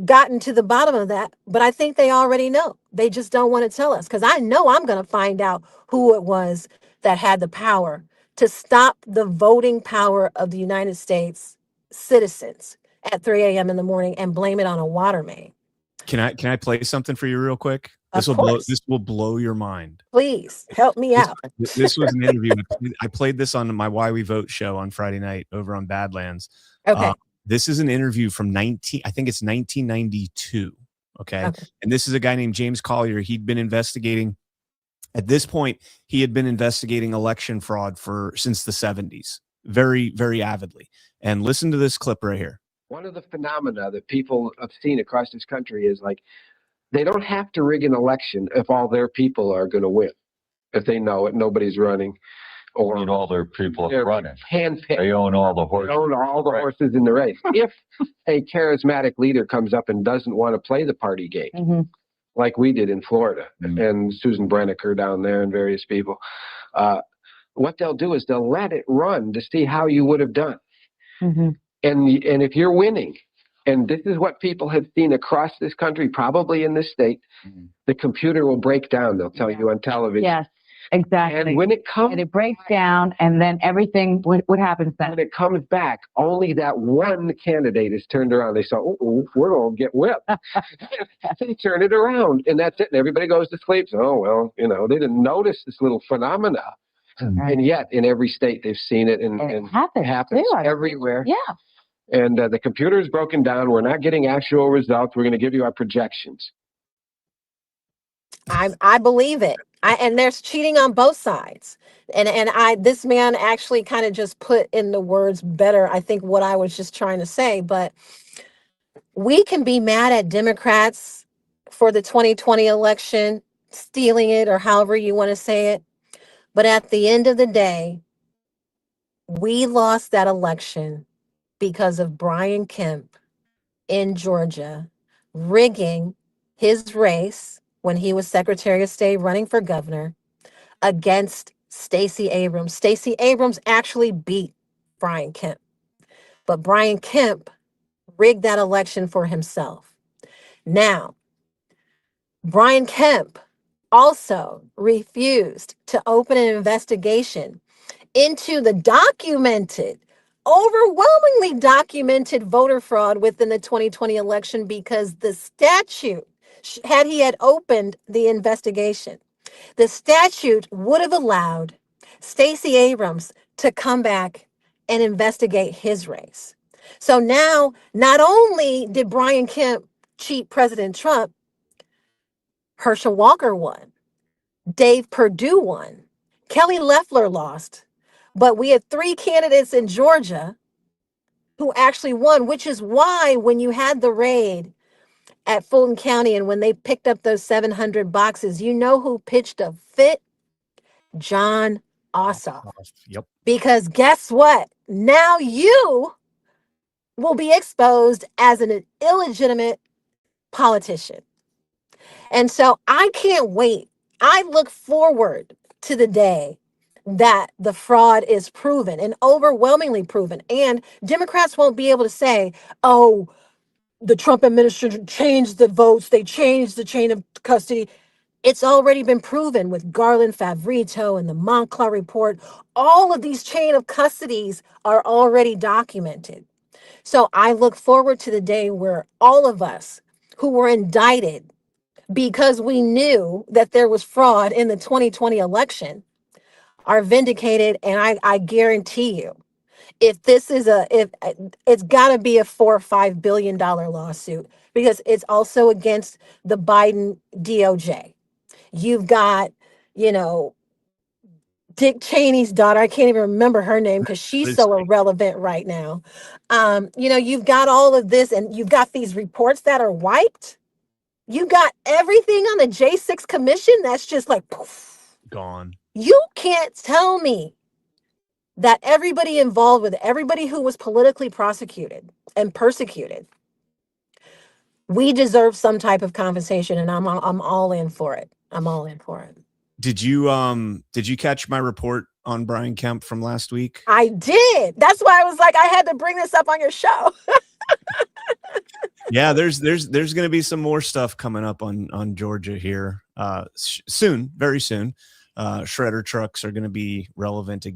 gotten to the bottom of that, but I think they already know. They just don't want to tell us, because I know I'm going to find out who it was that had the power to stop the voting power of the United States citizens at 3 a.m. in the morning and blame it on a water main. Can I play something for you real quick? Of course. This will blow your mind. Please help me out. This was an interview. I played this on my Why We Vote show on Friday night over on Badlands. Okay. This is an interview from 1992. Okay. And this is a guy named James Collier. He'd been investigating, at this point, he had been investigating election fraud since the 70s, very, very avidly. And listen to this clip right here. One of the phenomena that people have seen across this country is, like, they don't have to rig an election if all their people are going to win. If they know it, nobody's running. Or all their people are running. Handpicked. They own all the horses. They own all the horses in the race. If a charismatic leader comes up and doesn't want to play the party game, like we did in Florida, and Susan Brenniker down there and various people, what they'll do is they'll let it run to see how you would have done. And if you're winning, and this is what people have seen across this country, probably in this state, the computer will break down. They'll tell you on television. Yes, exactly. And when it comes, and it breaks down, and then everything, what happens then? when it comes back, only that one candidate is turned around. They say, oh, we're going to get whipped. They turn it around, and that's it. And everybody goes to sleep. So, oh, well, you know, they didn't notice this little phenomena. And yet, in every state, they've seen it, and it happens too, everywhere. Yeah. And the computer is broken down. We're not getting actual results. We're going to give you our projections. I believe it. And there's cheating on both sides. And this man actually kind of just put in the words better, I think, what I was just trying to say. But we can be mad at Democrats for the 2020 election, stealing it, or however you want to say it. But at the end of the day, we lost that election because of Brian Kemp in Georgia rigging his race when he was Secretary of State running for governor against Stacey Abrams. Stacey Abrams actually beat Brian Kemp, but Brian Kemp rigged that election for himself. Now, Brian Kemp also refused to open an investigation into the overwhelmingly documented voter fraud within the 2020 election, because the statute, had he opened the investigation, the statute would have allowed Stacey Abrams to come back and investigate his race. So now, not only did Brian Kemp cheat President Trump, Herschel Walker won, Dave Perdue won, Kelly Loeffler lost, but we had 3 candidates in Georgia who actually won, which is why when you had the raid at Fulton County and when they picked up those 700 boxes, you know who pitched a fit? John awesome. Yep. Because guess what? Now you will be exposed as an illegitimate politician. And so I can't wait. I look forward to the day that the fraud is proven and overwhelmingly proven. And Democrats won't be able to say, oh, the Trump administration changed the votes, they changed the chain of custody. It's already been proven with Garland Favorito and the Monclar report. All of these chain of custodies are already documented. So I look forward to the day where all of us who were indicted because we knew that there was fraud in the 2020 election are vindicated. And I guarantee you, if it's got to be a $4 or $5 billion lawsuit, because it's also against the Biden DOJ. You've got, you know, Dick Cheney's daughter. I can't even remember her name because she's so irrelevant right now. You know, you've got all of this, and you've got these reports that are wiped. You got everything on the J6 commission that's just like poof, Gone. You can't tell me that everybody involved with it, everybody who was politically prosecuted and persecuted, we deserve some type of compensation, and I'm all in for it. I'm all in for it. Did you catch my report on Brian Kemp from last week? I did. That's why I was like, I had to bring this up on your show. Yeah, there's going to be some more stuff coming up on Georgia here soon, very soon. Shredder trucks are going to be relevant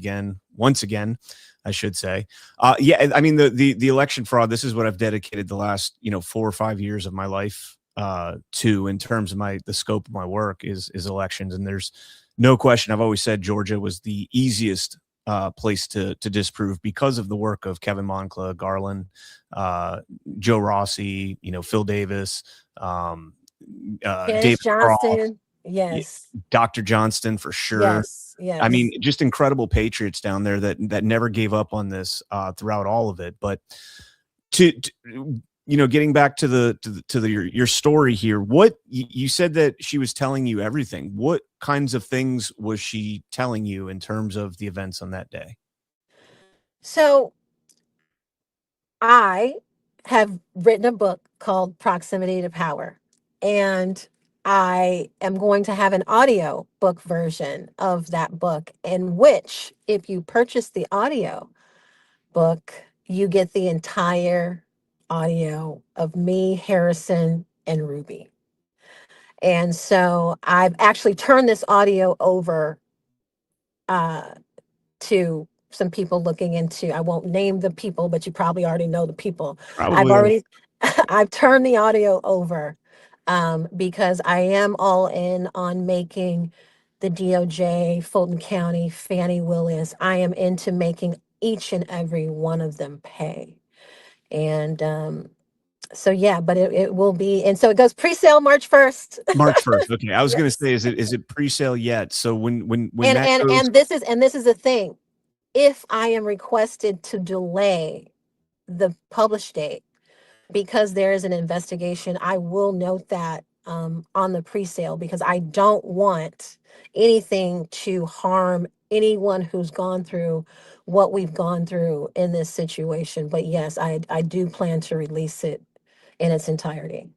once again, I should say. Yeah, I mean the election fraud. This is what I've dedicated the last 4 or 5 years of my life to, in terms of the scope of my work is elections. And there's no question. I've always said Georgia was the easiest place to disprove because of the work of Kevin Moncla, Garland, Joe Rossi, Phil Davis, David Johnston. Croft, Yes. Dr. Johnston for sure. Yes. Yes. I mean, just incredible patriots down there that never gave up on this throughout all of it. But to getting back to your story here, what you said that she was telling you everything. What kinds of things was she telling you in terms of the events on that day? So I have written a book called Proximity to Power, and I am going to have an audio book version of that book, in which, if you purchase the audio book, you get the entire audio of me, Harrison, and Ruby. And so I've actually turned this audio over to some people looking into, I won't name the people, but you probably already know the people. I've turned the audio over because I am all in on making the DOJ, Fulton County, Fani Willis. I am into making each and every one of them pay. And so, yeah, but it will be. And so it goes pre-sale March 1st. March 1st. Okay. I was going to say, is it pre-sale yet? So when this is the thing. If I am requested to delay the publish date because there is an investigation, I will note that on the pre-sale, because I don't want anything to harm anyone who's gone through what we've gone through in this situation. But yes, I do plan to release it in its entirety.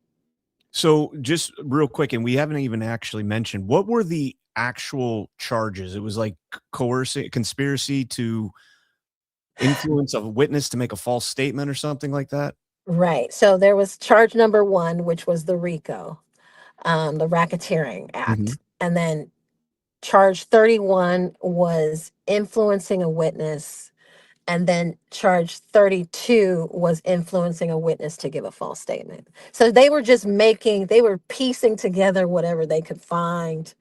So just real quick, and we haven't even actually mentioned, what were the actual charges? It was like coercive, conspiracy to influence of a witness to make a false statement or something like that. Right. So there was charge number 1, which was the RICO, the Racketeering Act. Mhm. And then charge 31 was influencing a witness. And then charge 32 was influencing a witness to give a false statement. So they were piecing together whatever they could find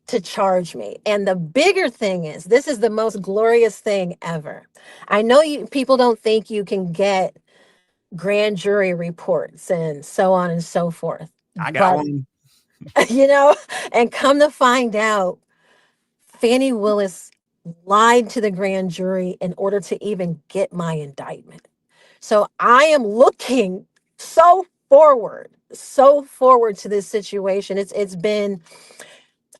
to charge me. And the bigger thing is, this is the most glorious thing ever. I know people don't think you can get grand jury reports and so on and so forth. I got one. And come to find out, Fani Willis lied to the grand jury in order to even get my indictment. So I am looking so forward to this situation. It's been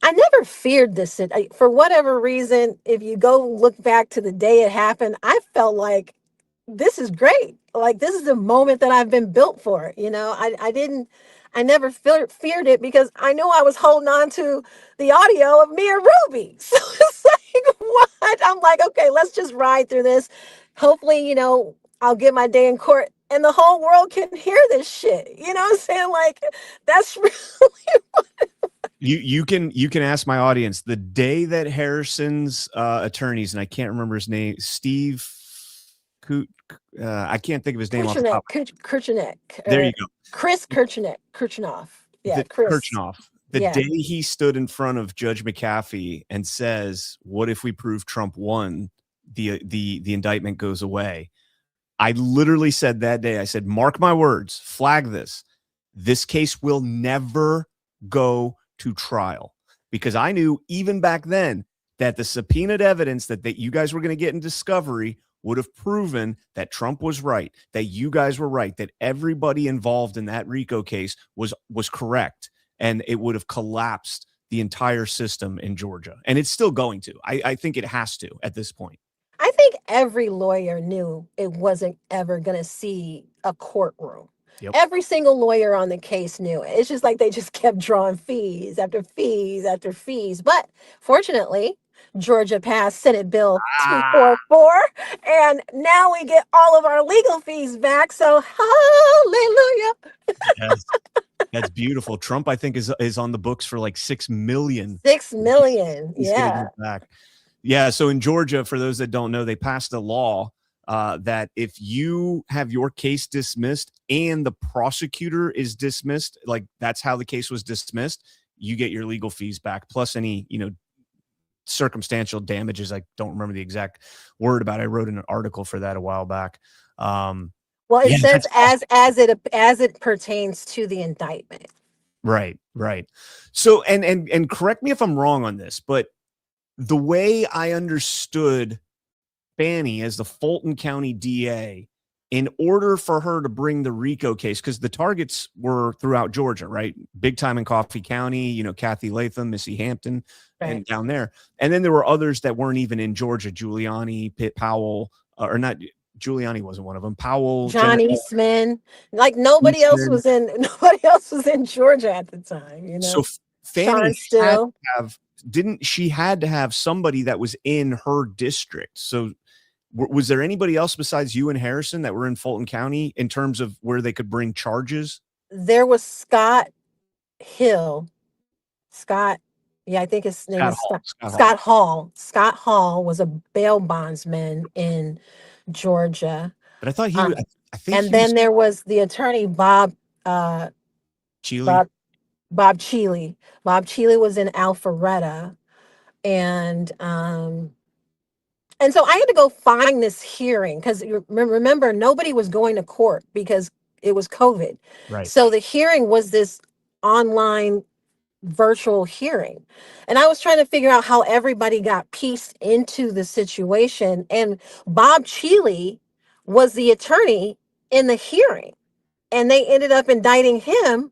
I never feared this. For whatever reason, if you go look back to the day it happened, I felt like this is great. Like this is the moment that I've been built for. I never feared it because I knew I was holding on to the audio of me and Ruby. So it's like, what? I'm like, okay, let's just ride through this. Hopefully, I'll get my day in court and the whole world can hear this shit. You know what I'm saying? Like, that's really You can ask my audience the day that Harrison's attorneys, and I can't remember his name, Steve I can't think of his name off the top. Kirchneck. There you go. Chris Kirchnoff. Yeah, Chris. Kirchnoff. The day he stood in front of Judge McAfee and says, "What if we prove Trump won? The indictment goes away." I literally said that day, I said, "Mark my words, flag this. This case will never go to trial," because I knew even back then that the subpoenaed evidence that you guys were going to get in discovery would have proven that Trump was right, that you guys were right, that everybody involved in that RICO case was correct, and it would have collapsed the entire system in Georgia. And it's still going to. I think it has to at this point. I think every lawyer knew it wasn't ever going to see a courtroom. Yep. Every single lawyer on the case knew it. It's just like they just kept drawing fees after fees after fees. But fortunately, Georgia passed Senate Bill 244, and now we get all of our legal fees back. So hallelujah. That's beautiful. Trump, I think, is on the books for like 6 million. 6 million. He's yeah. gonna get back. Yeah. So in Georgia, for those that don't know, they passed a law that if you have your case dismissed and the prosecutor is dismissed, like that's how the case was dismissed, you get your legal fees back, plus any, circumstantial damages. I don't remember the exact word about it. I wrote an article for that a while back. Well, it says as it pertains to the indictment. Right. So, and correct me if I'm wrong on this, but the way I understood Fani as the Fulton County DA, in order for her to bring the RICO case, because the targets were throughout Georgia, right? Big time in Coffee County, Kathy Latham, Missy Hampton, and down there. And then there were others that weren't even in Georgia, Giuliani, Pitt Powell, or not. Giuliani wasn't one of them. Powell, John Eastman, like nobody else was in Georgia at the time, So Fani had to have somebody that was in her district. So was there anybody else besides you and Harrison that were in Fulton County in terms of where they could bring charges? There was Scott Hill. I think his name is Scott Hall. Scott Hall was a bail bondsman in Georgia. But I thought he was. There was the attorney Bob Cheeley. Bob Cheeley. Bob Cheeley was in Alpharetta, and so I had to go find this hearing because remember nobody was going to court because it was COVID. Right. So the hearing was this online virtual hearing, and I was trying to figure out how everybody got pieced into the situation. And Bob Cheeley was the attorney in the hearing, and they ended up indicting him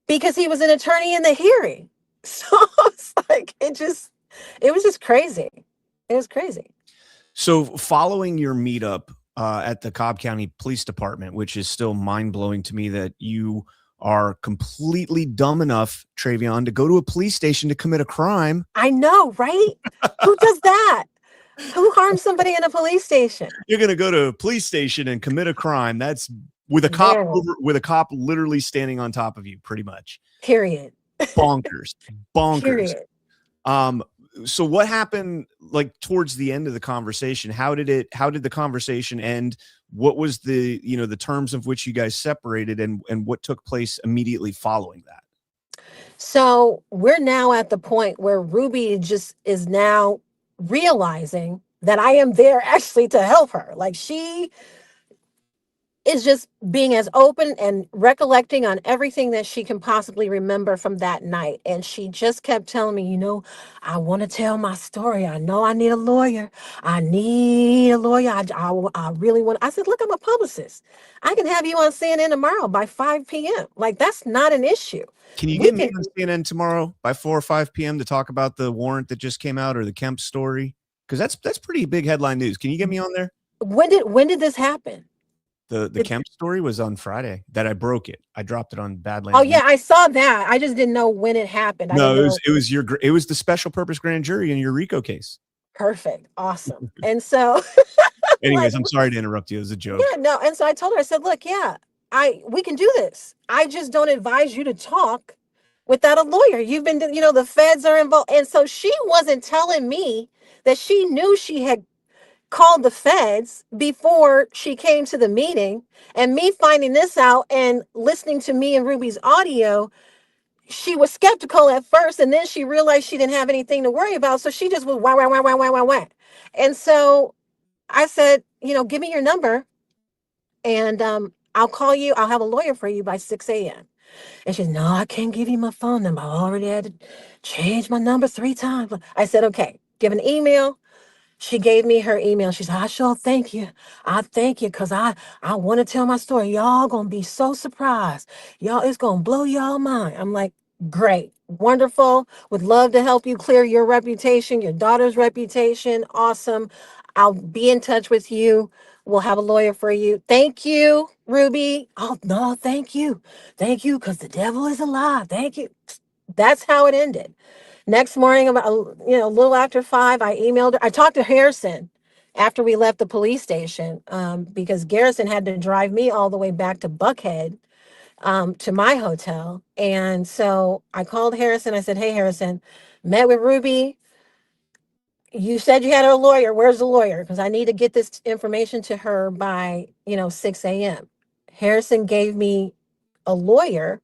because he was an attorney in the hearing. So it's like it was just crazy. It was crazy. So following your meetup at the Cobb County Police Department, which is still mind-blowing to me that you are completely dumb enough, Trevian, to go to a police station to commit a crime. I know, right? Who does that? Who harms somebody in a police station? You're going to go to a police station and commit a crime. That's with a cop literally standing on top of you, pretty much. Period. Bonkers. Period. So what happened like towards the end of the conversation? How did the conversation end? What was the terms of which you guys separated, and what took place immediately following that? So we're now at the point where Ruby just is now realizing that I am there actually to help her. Like she is just being as open and recollecting on everything that she can possibly remember from that night. And she just kept telling me, I want to tell my story. I know I need a lawyer. I need a lawyer. I really want. I said, look, I'm a publicist. I can have you on CNN tomorrow by 5 p.m. Like, that's not an issue. Can you We get me can- on CNN tomorrow by 4 or 5 p.m. to talk about the warrant that just came out or the Kemp story? Because that's pretty big headline news. Can you get me on there? When did this happen? The Kemp story was on Friday that I broke it. I dropped it on Badlands. Oh yeah, I saw that. I just didn't know when it happened. No, I didn't know. it was the special purpose grand jury in your RICO case. Perfect. Awesome. And so Anyways, I'm sorry to interrupt you. It was a joke. yeah, no. And so I told her, I said, look, yeah, we can do this. I just don't advise you to talk without a lawyer. You've been, the feds are involved. And so she wasn't telling me that she knew she had called the feds before she came to the meeting. And me finding this out and listening to me and Ruby's audio, she was skeptical at first, and then she realized she didn't have anything to worry about. So she just was wah, wah, wah, wah, wah, wah, wah. And so I said, give me your number and I'll call you. I'll have a lawyer for you by 6 a.m. And she said, no, I can't give you my phone number. I already had to change my number 3 times. I said, okay, give an email. She gave me her email. She said, I sure thank you. I thank you because I want to tell my story. Y'all going to be so surprised. Y'all, it's going to blow y'all mind. I'm like, great, wonderful. Would love to help you clear your reputation, your daughter's reputation. Awesome. I'll be in touch with you. We'll have a lawyer for you. Thank you, Ruby. Oh, no, thank you. Thank you because the devil is alive. Thank you. That's how it ended. Next morning, about a little after 5, I emailed her. I talked to Harrison after we left the police station because Garrison had to drive me all the way back to Buckhead to my hotel. And so I called Harrison. I said, hey, Harrison, met with Ruby. You said you had a lawyer. Where's the lawyer? Because I need to get this information to her by 6 a.m. Harrison gave me a lawyer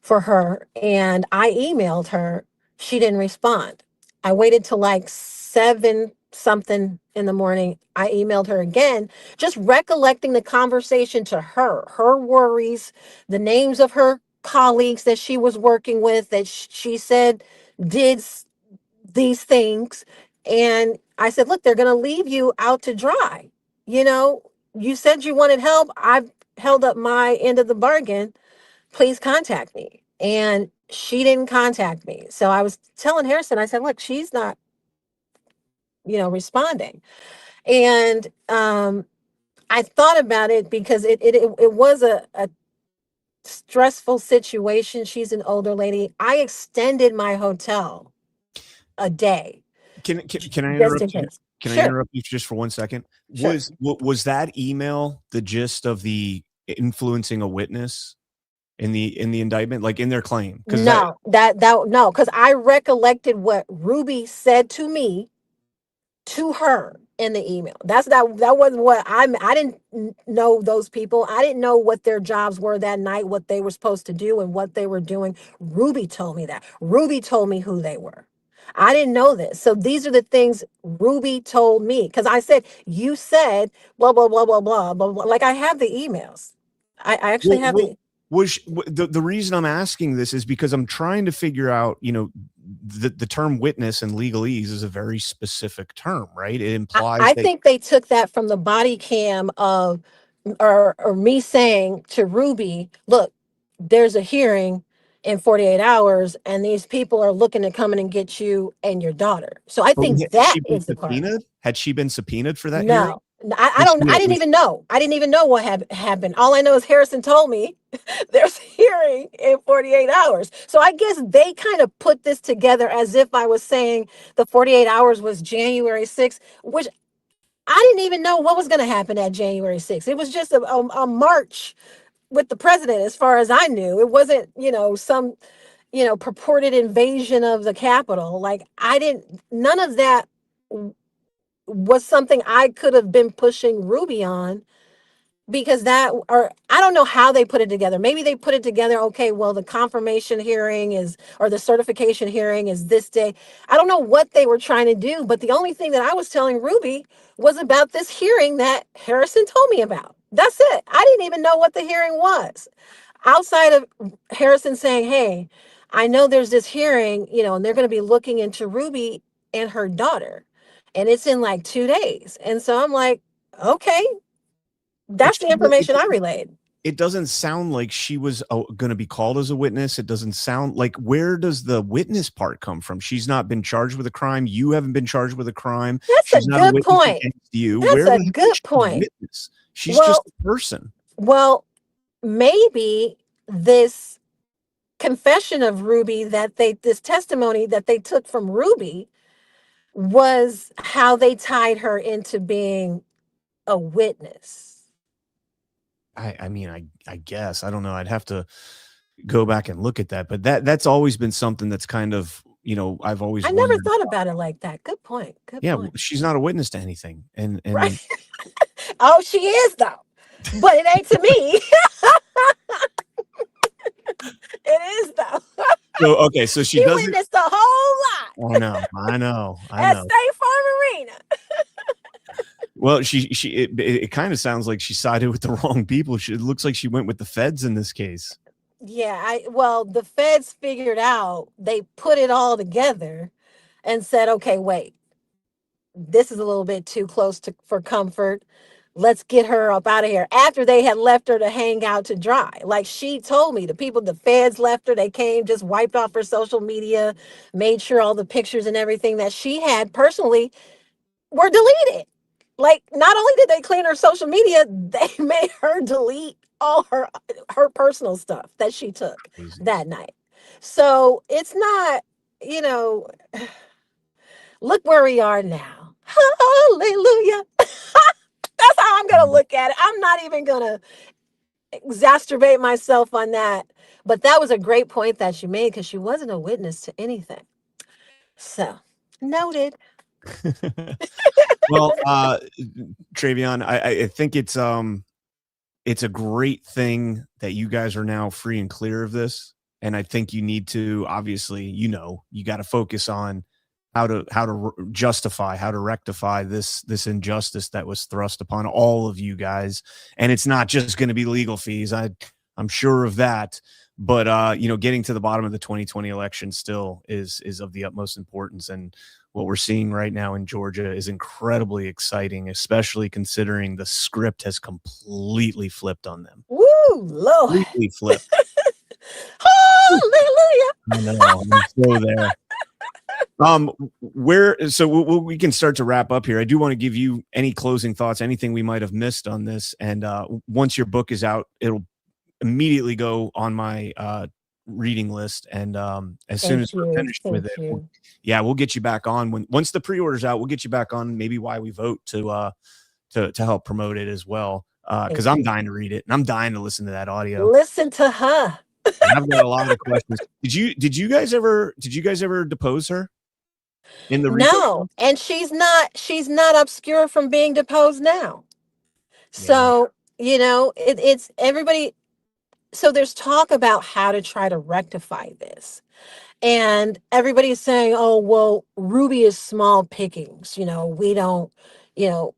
for her and I emailed her. She didn't respond. I waited till like 7 something in the morning. I emailed her again, just recollecting the conversation to her worries, the names of her colleagues that she was working with that she said did these things. And I said, look, they're going to leave you out to dry. You said you wanted help. I've held up my end of the bargain. Please contact me. And she didn't contact me. So I was telling Harrison, I said, look, she's not, responding. And I thought about it because it was a stressful situation. She's an older lady. I extended my hotel a day. Can I just interrupt in you? case. Can I Sure. interrupt you just for 1 second? Sure. Was that email the gist of the influencing a witness in the indictment, like in their claim? No, no, because I recollected what Ruby said to me to her in the email. That wasn't what I didn't know those people. I didn't know what their jobs were that night, what they were supposed to do and what they were doing. Ruby told me that. Ruby told me who they were. I didn't know this. So these are the things Ruby told me. Because I said, you said blah, blah, blah, blah, blah, blah, blah. Like I have the emails. I actually have the the reason I'm asking this is because I'm trying to figure out, the term witness in legalese is a very specific term, right? It implies I think they took that from the body cam of or me saying to Ruby, look, there's a hearing in 48 hours and these people are looking to come in and get you and your daughter. So I think Had that she been is the part. subpoenaed? Had she been subpoenaed for that hearing? No, I didn't even know. I didn't even know what happened. All I know is Harrison told me there's a hearing in 48 hours. So I guess they kind of put this together as if I was saying the 48 hours was January 6th, which I didn't even know what was going to happen at January 6th. It was just a march with the president, as far as I knew. It wasn't, some, purported invasion of the Capitol. Like none of that was something I could have been pushing Ruby on because I don't know how they put it together. Maybe they put it together. Okay, well, the confirmation hearing or the certification hearing is this day. I don't know what they were trying to do, but the only thing that I was telling Ruby was about this hearing that Harrison told me about. That's it. I didn't even know what the hearing was. Outside of Harrison saying, hey, I know there's this hearing, and they're going to be looking into Ruby and her daughter. And it's in like 2 days. And so I'm like, okay, that's the information I relayed. It doesn't sound like she was going to be called as a witness. It doesn't sound like, where does the witness part come from? She's not been charged with a crime. You haven't been charged with a crime. That's a good point. You. That's a good point. She's just a person. Well, maybe this confession of Ruby this testimony that they took from Ruby was how they tied her into being a witness. I mean, I guess, I don't know. I'd have to go back and look at that, but that's always been something that's kind of, I never thought about it like that. Good point. Good point. She's not a witness to anything. And right. Oh, she is though, but it ain't to me. It is though. So, okay. So she doesn't witnessed a whole lot. I know. At State Farm Arena. Well, it kind of sounds like she sided with the wrong people. It looks like she went with the feds in this case. Yeah, the feds figured out, they put it all together and said, okay, wait, this is a little bit too close for comfort. Let's get her up out of here. After they had left her to hang out to dry. Like she told me, the feds left her, they came, just wiped off her social media, made sure all the pictures and everything that she had personally were deleted. Like, not only did they clean her social media, they made her delete all her personal stuff that she took that night. So it's not, look where we are now. Hallelujah. That's how I'm going to look at it. I'm not even going to exacerbate myself on that. But that was a great point that you made, because she wasn't a witness to anything. So, noted. Well, Trevian, I think it's a great thing that you guys are now free and clear of this. And I think you need to, obviously, you got to focus on how to justify, how to rectify this injustice that was thrust upon all of you guys. And it's not just going to be legal fees. I'm sure of that. But, getting to the bottom of the 2020 election still is of the utmost importance. And what we're seeing right now in Georgia is incredibly exciting, especially considering the script has completely flipped on them. Woo, Lord. Completely flipped. Hallelujah. I know, I'm so there. So we can start to wrap up here. I do want to give you any closing thoughts, anything we might have missed on this. And once your book is out, it'll immediately go on my reading list. And as soon as we're finished with it, we'll get you back on. Once the pre-order's out, we'll get you back on. Maybe Why We Vote to help promote it as well. Because I'm dying to read it and I'm dying to listen to that audio. Listen to her. I've got a lot of questions. Did you guys ever depose her? In the no, and she's not obscure from being deposed now. So it's everybody. So there's talk about how to try to rectify this. And everybody's saying, oh, well, Ruby is small pickings. We don't,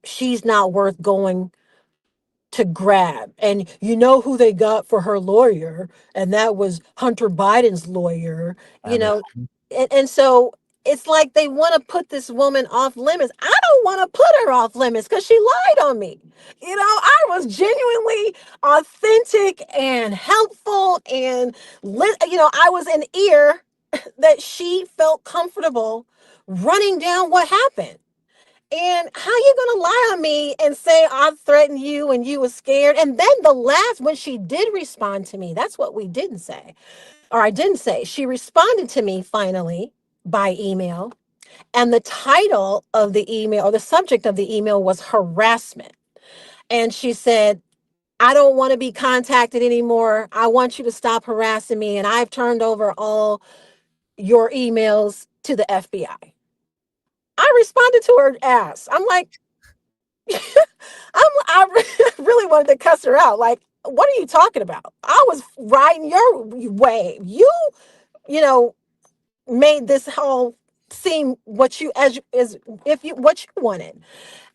she's not worth going to grab. And you know who they got for her lawyer? And that was Hunter Biden's lawyer, and so it's like they want to put this woman off limits. I don't want to put her off limits because she lied on me. I was genuinely authentic and helpful, and I was an ear that she felt comfortable running down what happened. And how you going to lie on me and say I threatened you and you were scared? And then when she did respond to me, that's what we didn't say. Or I didn't say. She responded to me finally by email. And the title of the email, or the subject of the email, was harassment. And she said, I don't want to be contacted anymore. I want you to stop harassing me. And I've turned over all your emails to the FBI. I responded to her ass. I'm like, I really wanted to cuss her out. Like, what are you talking about? I was riding your wave. You made this whole seem what you wanted.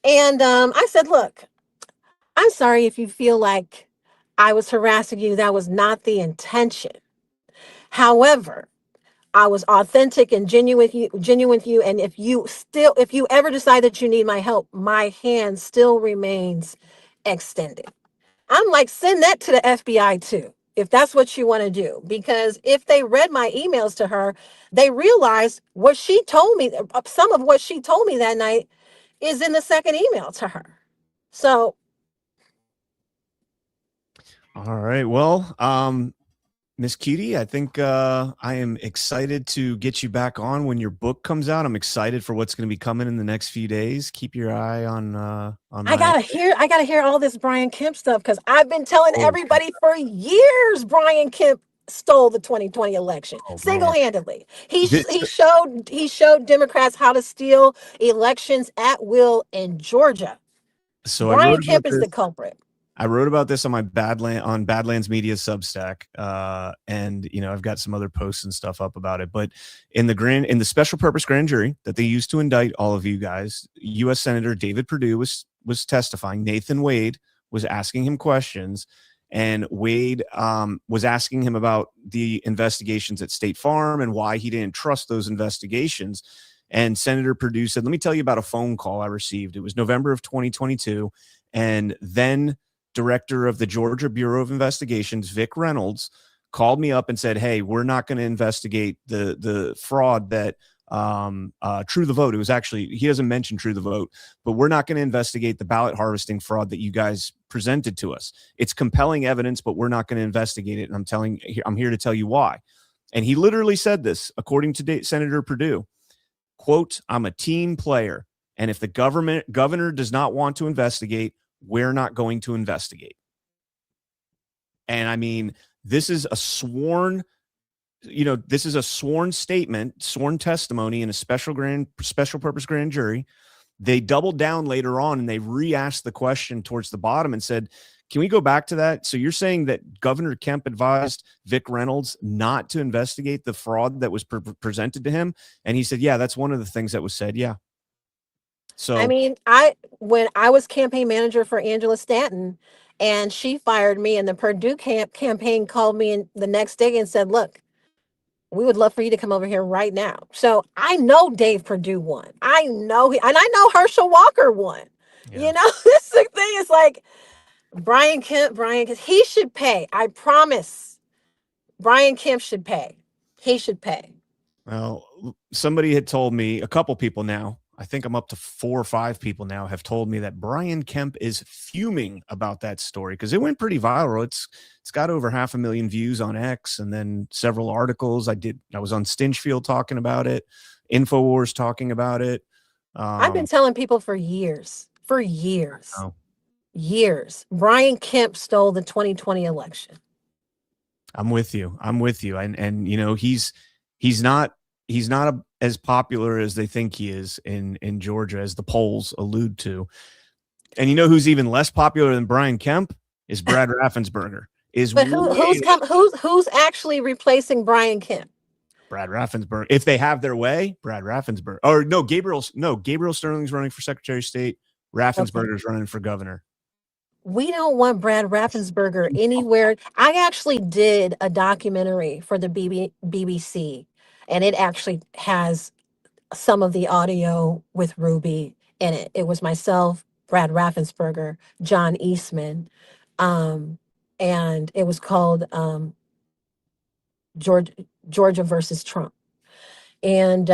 And I said, look, I'm sorry if you feel like I was harassing you. That was not the intention. However, I was authentic and genuine with you. And if you ever decide that you need my help, my hand still remains extended. I'm like, send that to the FBI too, if that's what you want to do. Because if they read my emails to her, they realized what she told me, some of what she told me that night is in the second email to her. So. All right. Well, Miss Kutti, I think I am excited to get you back on when your book comes out. I'm excited for what's going to be coming in the next few days. Keep your eye on I gotta hear all this Brian Kemp stuff, because I've been telling everybody for years Brian Kemp stole the 2020 election single-handedly. He showed Democrats how to steal elections at will in Georgia. So Brian Kemp is the culprit. I wrote about this on my Badlands Media Substack, and I've got some other posts and stuff up about it. But in the special purpose grand jury that they used to indict all of you guys, U.S. Senator David Perdue was testifying. Nathan Wade was asking him questions, and Wade was asking him about the investigations at State Farm and why he didn't trust those investigations. And Senator Perdue said, "Let me tell you about a phone call I received. It was November of 2022, and then Director of the Georgia Bureau of Investigations, Vic Reynolds, called me up and said, 'Hey, we're not going to investigate the fraud that True the Vote.' It was actually, he doesn't mention True the Vote, but we're not going to investigate the ballot harvesting fraud that you guys presented to us. It's compelling evidence, but we're not going to investigate it. And I'm here to tell you why." And he literally said this, according to Senator Perdue, quote, "I'm a team player, and if the governor does not want to investigate, we're not going to investigate." And I mean, this is a sworn statement, sworn testimony in a special purpose grand jury. They doubled down later on and they re-asked the question towards the bottom and said, "Can we go back to that? So you're saying that Governor Kemp advised Vic Reynolds not to investigate the fraud that was presented to him?" And he said, "Yeah, that's one of the things that was said." Yeah. So I mean, when I was campaign manager for Angela Stanton and she fired me, and the Purdue campaign called me in the next day and said, "Look, we would love for you to come over here right now." So I know Dave Perdue won. I know and I know Herschel Walker won. Yeah. This thing is like Brian Kemp, he should pay. I promise. Brian Kemp should pay. He should pay. Well, somebody had told me, a couple people now, I think I'm up to 4 or 5 people now, have told me that Brian Kemp is fuming about that story because it went pretty viral. It's got over 500,000 views on X, and then several articles. I was on Stinchfield talking about it, InfoWars talking about it. I've been telling people for years. Years. Brian Kemp stole the 2020 election. I'm with you. And he's not as popular as they think he is in Georgia, as the polls allude to. And you know who's even less popular than Brian Kemp is Brad Raffensperger. Who's actually replacing Brian Kemp? Brad Raffensperger. If they have their way, Brad Raffensperger. Or no, Gabriel Sterling's running for Secretary of State. Raffensperger's running for governor. We don't want Brad Raffensperger anywhere. I actually did a documentary for the BBC, and it actually has some of the audio with Ruby in it. It was myself, Brad Raffensperger, John Eastman, and it was called Georgia versus Trump. And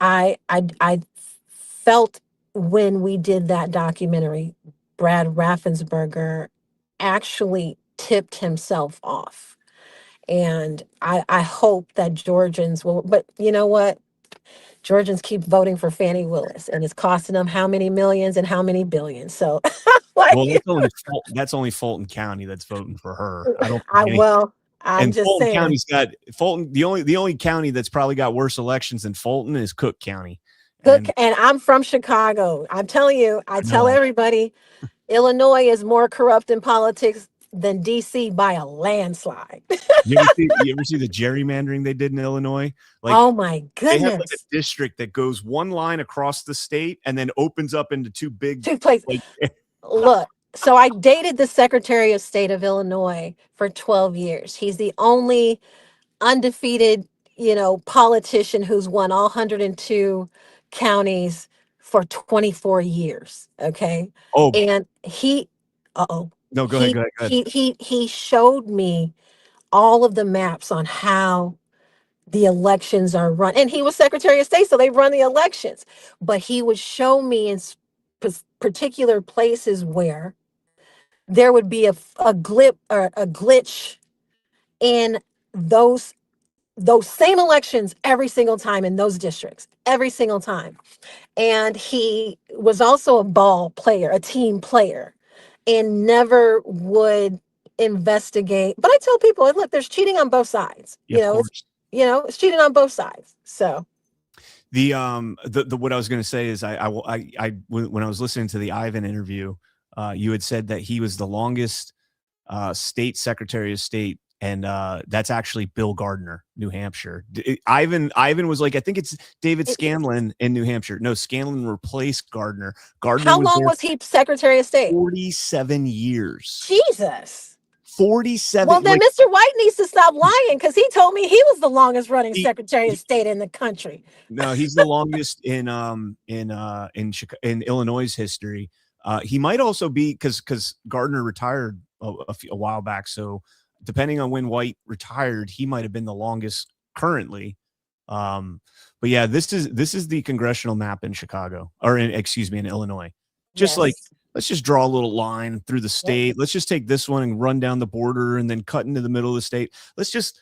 I felt when we did that documentary, Brad Raffensperger actually tipped himself off. And I hope that Georgians will, but you know what? Georgians keep voting for Fani Willis, and it's costing them how many millions and how many billions. So, that's only Fulton County that's voting for her. I'm just Fulton saying. County's got Fulton. The only county that's probably got worse elections than Fulton is Cook County. And I'm from Chicago. I'm telling you, I tell everybody, Illinois is more corrupt in politics than DC by a landslide. You ever see the gerrymandering they did in Illinois? Oh my goodness! They have a district that goes one line across the state and then opens up into two places. Look, So I dated the Secretary of State of Illinois for 12 years. He's the only undefeated, politician who's won all 102 counties for 24 years. Okay. Oh, And uh-oh, no, go ahead. Go ahead. Go ahead. he showed me all of the maps on how the elections are run. And he was Secretary of State, so they run the elections. But he would show me in particular places where there would be a glip or a glitch in those same elections every single time in those districts, every single time. And he was also a ball player, a team player, and never would investigate. But I tell people, look, there's cheating on both sides. Yeah, of course. It's cheating on both sides. So The what I was going to say is when I was listening to the Ivan interview, you had said that he was the longest state Secretary of State, and that's actually Bill Gardner, New Hampshire. Ivan was like, I think it's David Scanlon in New Hampshire. No, Scanlon replaced Gardner. How long was he Secretary of State? 47 years. Jesus. 47. Well, then Mr. White needs to stop lying, because he told me he was the longest running Secretary of State in the country. No, he's the longest in Illinois' history. He might also be because Gardner retired a while back. So depending on when White retired, he might have been the longest currently. But yeah, this is the congressional map in Chicago, or in Illinois. Just like, let's just draw a little line through the state. Yep. Let's just take this one and run down the border and then cut into the middle of the state. Let's just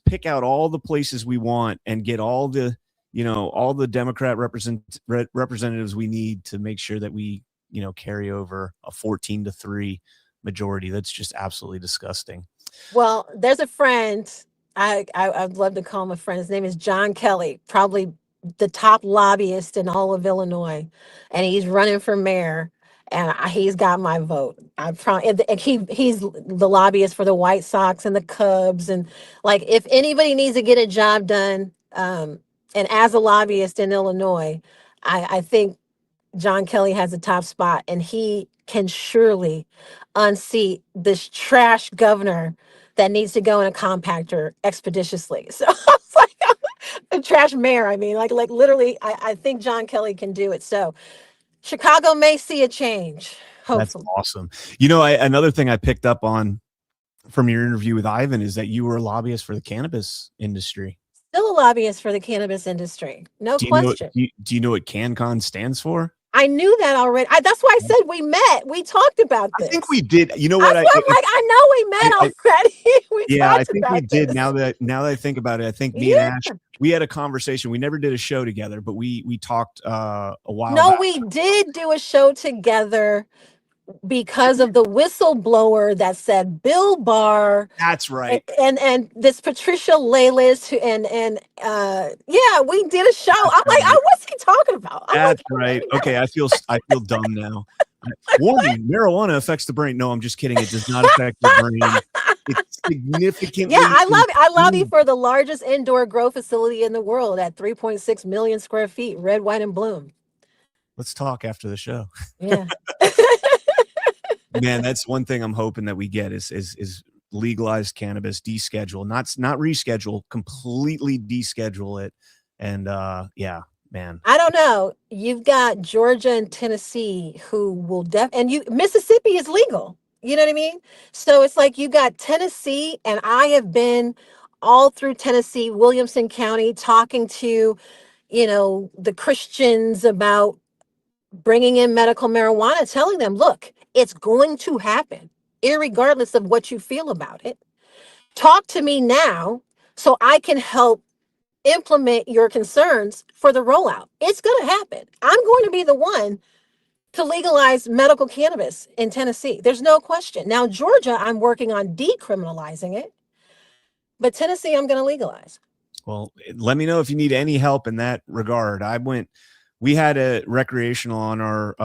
pick out all the places we want and get all the, all the Democrat representatives we need to make sure that we, carry over a 14-3 majority. That's just absolutely disgusting. Well, there's a friend, I'd love to call him a friend. His name is John Kelly, probably the top lobbyist in all of Illinois, and he's running for mayor. And he's got my vote. He's the lobbyist for the White Sox and the Cubs. And like, if anybody needs to get a job done, and as a lobbyist in Illinois, I think John Kelly has a top spot, and he can surely unseat this trash governor that needs to go in a compactor expeditiously. So it's like a trash mayor. I mean, like literally, I think John Kelly can do it. So Chicago may see a change. Hopefully. That's awesome. Another thing I picked up on from your interview with Ivan is that you were a lobbyist for the cannabis industry. Still a lobbyist for the cannabis industry. No question. Do you know what CannCon stands for? I knew that already. That's why I said we met. We talked about this. I think we did. You know what? I know we met already. I think we did. Now that I think about it, I think me and Ash, we had a conversation. We never did a show together, but we talked a while back. We did do a show together because of the whistleblower that said Bill Barr. That's right. And this Patricia Leylis, we did a show. I'm like, what's he talking about? That's right. Okay, I feel dumb now. Warning: marijuana affects the brain. No, I'm just kidding. It does not affect the brain. It's significantly. Yeah, I lobby for the largest indoor grow facility in the world at 3.6 million square feet, red, white, and bloom. Let's talk after the show. Yeah. Man, that's one thing I'm hoping that we get is legalized cannabis, deschedule, not reschedule, completely deschedule it. And man. I don't know. You've got Georgia and Tennessee who will Mississippi is legal. You know what I mean? So it's like you got Tennessee, and I have been all through Tennessee, Williamson County, talking to, the Christians about bringing in medical marijuana, telling them, look, it's going to happen, irregardless of what you feel about it. Talk to me now so I can help implement your concerns for the rollout. It's going to happen. I'm going to be the one to legalize medical cannabis in Tennessee. There's no question. Now, Georgia, I'm working on decriminalizing it, but Tennessee, I'm going to legalize. Well, let me know if you need any help in that regard. We had a recreational on our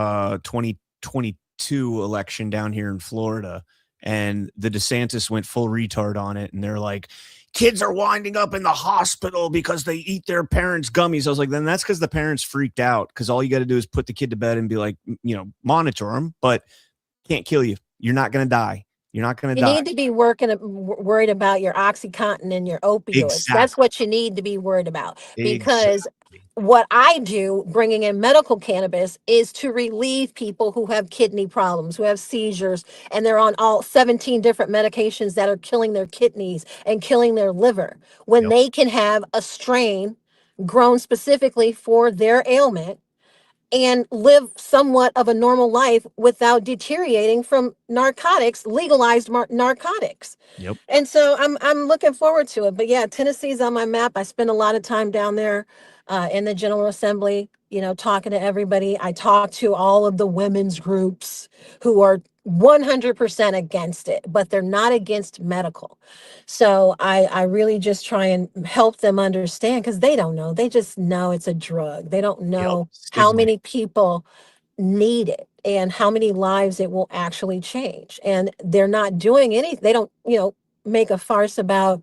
2022 election down here in Florida, and the DeSantis went full retard on it. And they're like, kids are winding up in the hospital because they eat their parents' gummies. I was like, then that's because the parents freaked out, because all you got to do is put the kid to bed and be like, monitor them. But Can't kill you. You're not going to die. You're not going to You die. need to be worried about your OxyContin and your opioids. Exactly. That's what you need to be worried about. Because Exactly. what I do, bringing in medical cannabis, is to relieve people who have kidney problems, who have seizures, and they're on all 17 different medications that are killing their kidneys and killing their liver. When Yep. they can have a strain grown specifically for their ailment and live somewhat of a normal life without deteriorating from narcotics, legalized narcotics. Yep. And so I'm looking forward to it. But yeah, Tennessee's on my map. I spend a lot of time down there in the General Assembly, you know, talking to everybody. I talk to all of the women's groups who are 100% against it, but they're not against medical. So I really just try and help them understand, because they don't know. They just know it's a drug. They don't know how Stigma. many people need it and how many lives it will actually change. And they're not doing anything. They don't, you know, make a farce about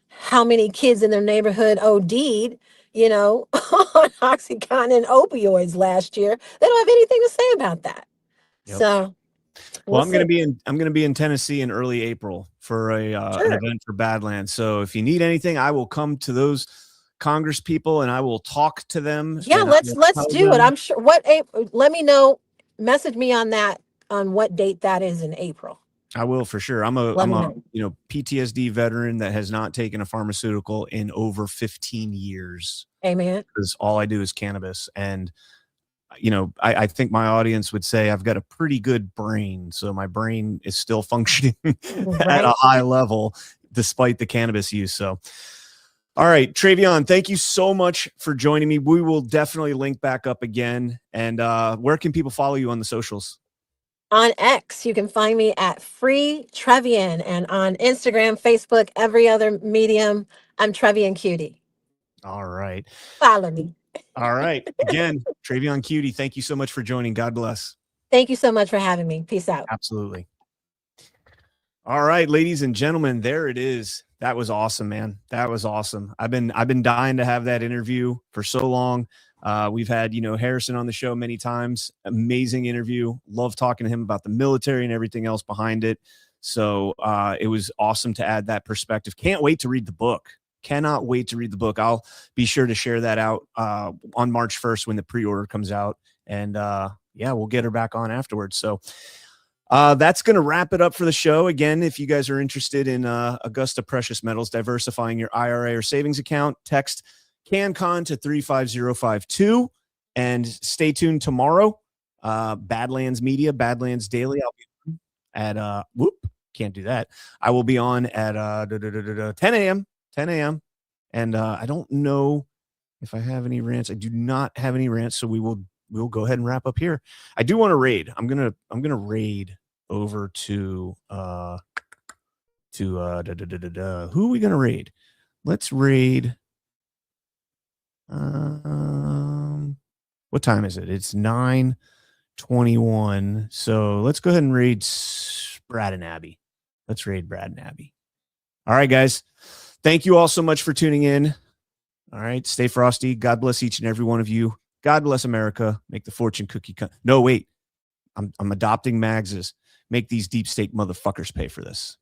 how many kids in their neighborhood OD'd, you know, on OxyContin and opioids last year. They don't have anything to say about that. Yep. So well, I'm going to be in Tennessee in early April for an event for Badlands. So if you need anything, I will come to those Congress people and I will talk to them. Yeah, let's do it. I'm sure. Let me know. Message me on that, on what date that is in April. I will, for sure. I'm a PTSD veteran that has not taken a pharmaceutical in over 15 years. Amen. Because all I do is cannabis. And, you know, I think my audience would say I've got a pretty good brain. So my brain is still functioning at a high level despite the cannabis use. So, all right, Trevian, thank you so much for joining me. We will definitely link back up again. And where can people follow you on the socials? On X, you can find me at Free Trevian, and on Instagram, Facebook, every other medium, I'm Trevian Kutti. All right. Follow me. All right. Again, Trevian Kutti, thank you so much for joining. God bless. Thank you so much for having me. Peace out. Absolutely. All right, ladies and gentlemen, there it is. That was awesome, man. That was awesome. I've been dying to have that interview for so long. We've had, you know, Harrison on the show many times. Amazing interview. Love talking to him about the military and everything else behind it. So it was awesome to add that perspective. Can't wait to read the book. Cannot wait to read the book. I'll be sure to share that out on March 1st when the pre-order comes out. And yeah, we'll get her back on afterwards. So that's going to wrap it up for the show. Again, if you guys are interested in Augusta Precious Metals, diversifying your IRA or savings account, text CannCon to 35052 and stay tuned tomorrow. Badlands Media, Badlands Daily. I'll be at can't do that. I will be on at 10 a.m. And I don't know if I have any rants. I do not have any rants, so we'll go ahead and wrap up here. I do want to raid. I'm gonna raid over to who are we gonna raid? Let's raid. What time is it? It's 9:21. So let's go ahead and raid Brad and Abby. Let's raid Brad and Abby. All right, guys. Thank you all so much for tuning in. All right. Stay frosty. God bless each and every one of you. God bless America. Make the fortune cookie come. No, wait. I'm adopting Mags's. Make these deep state motherfuckers pay for this.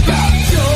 about joy.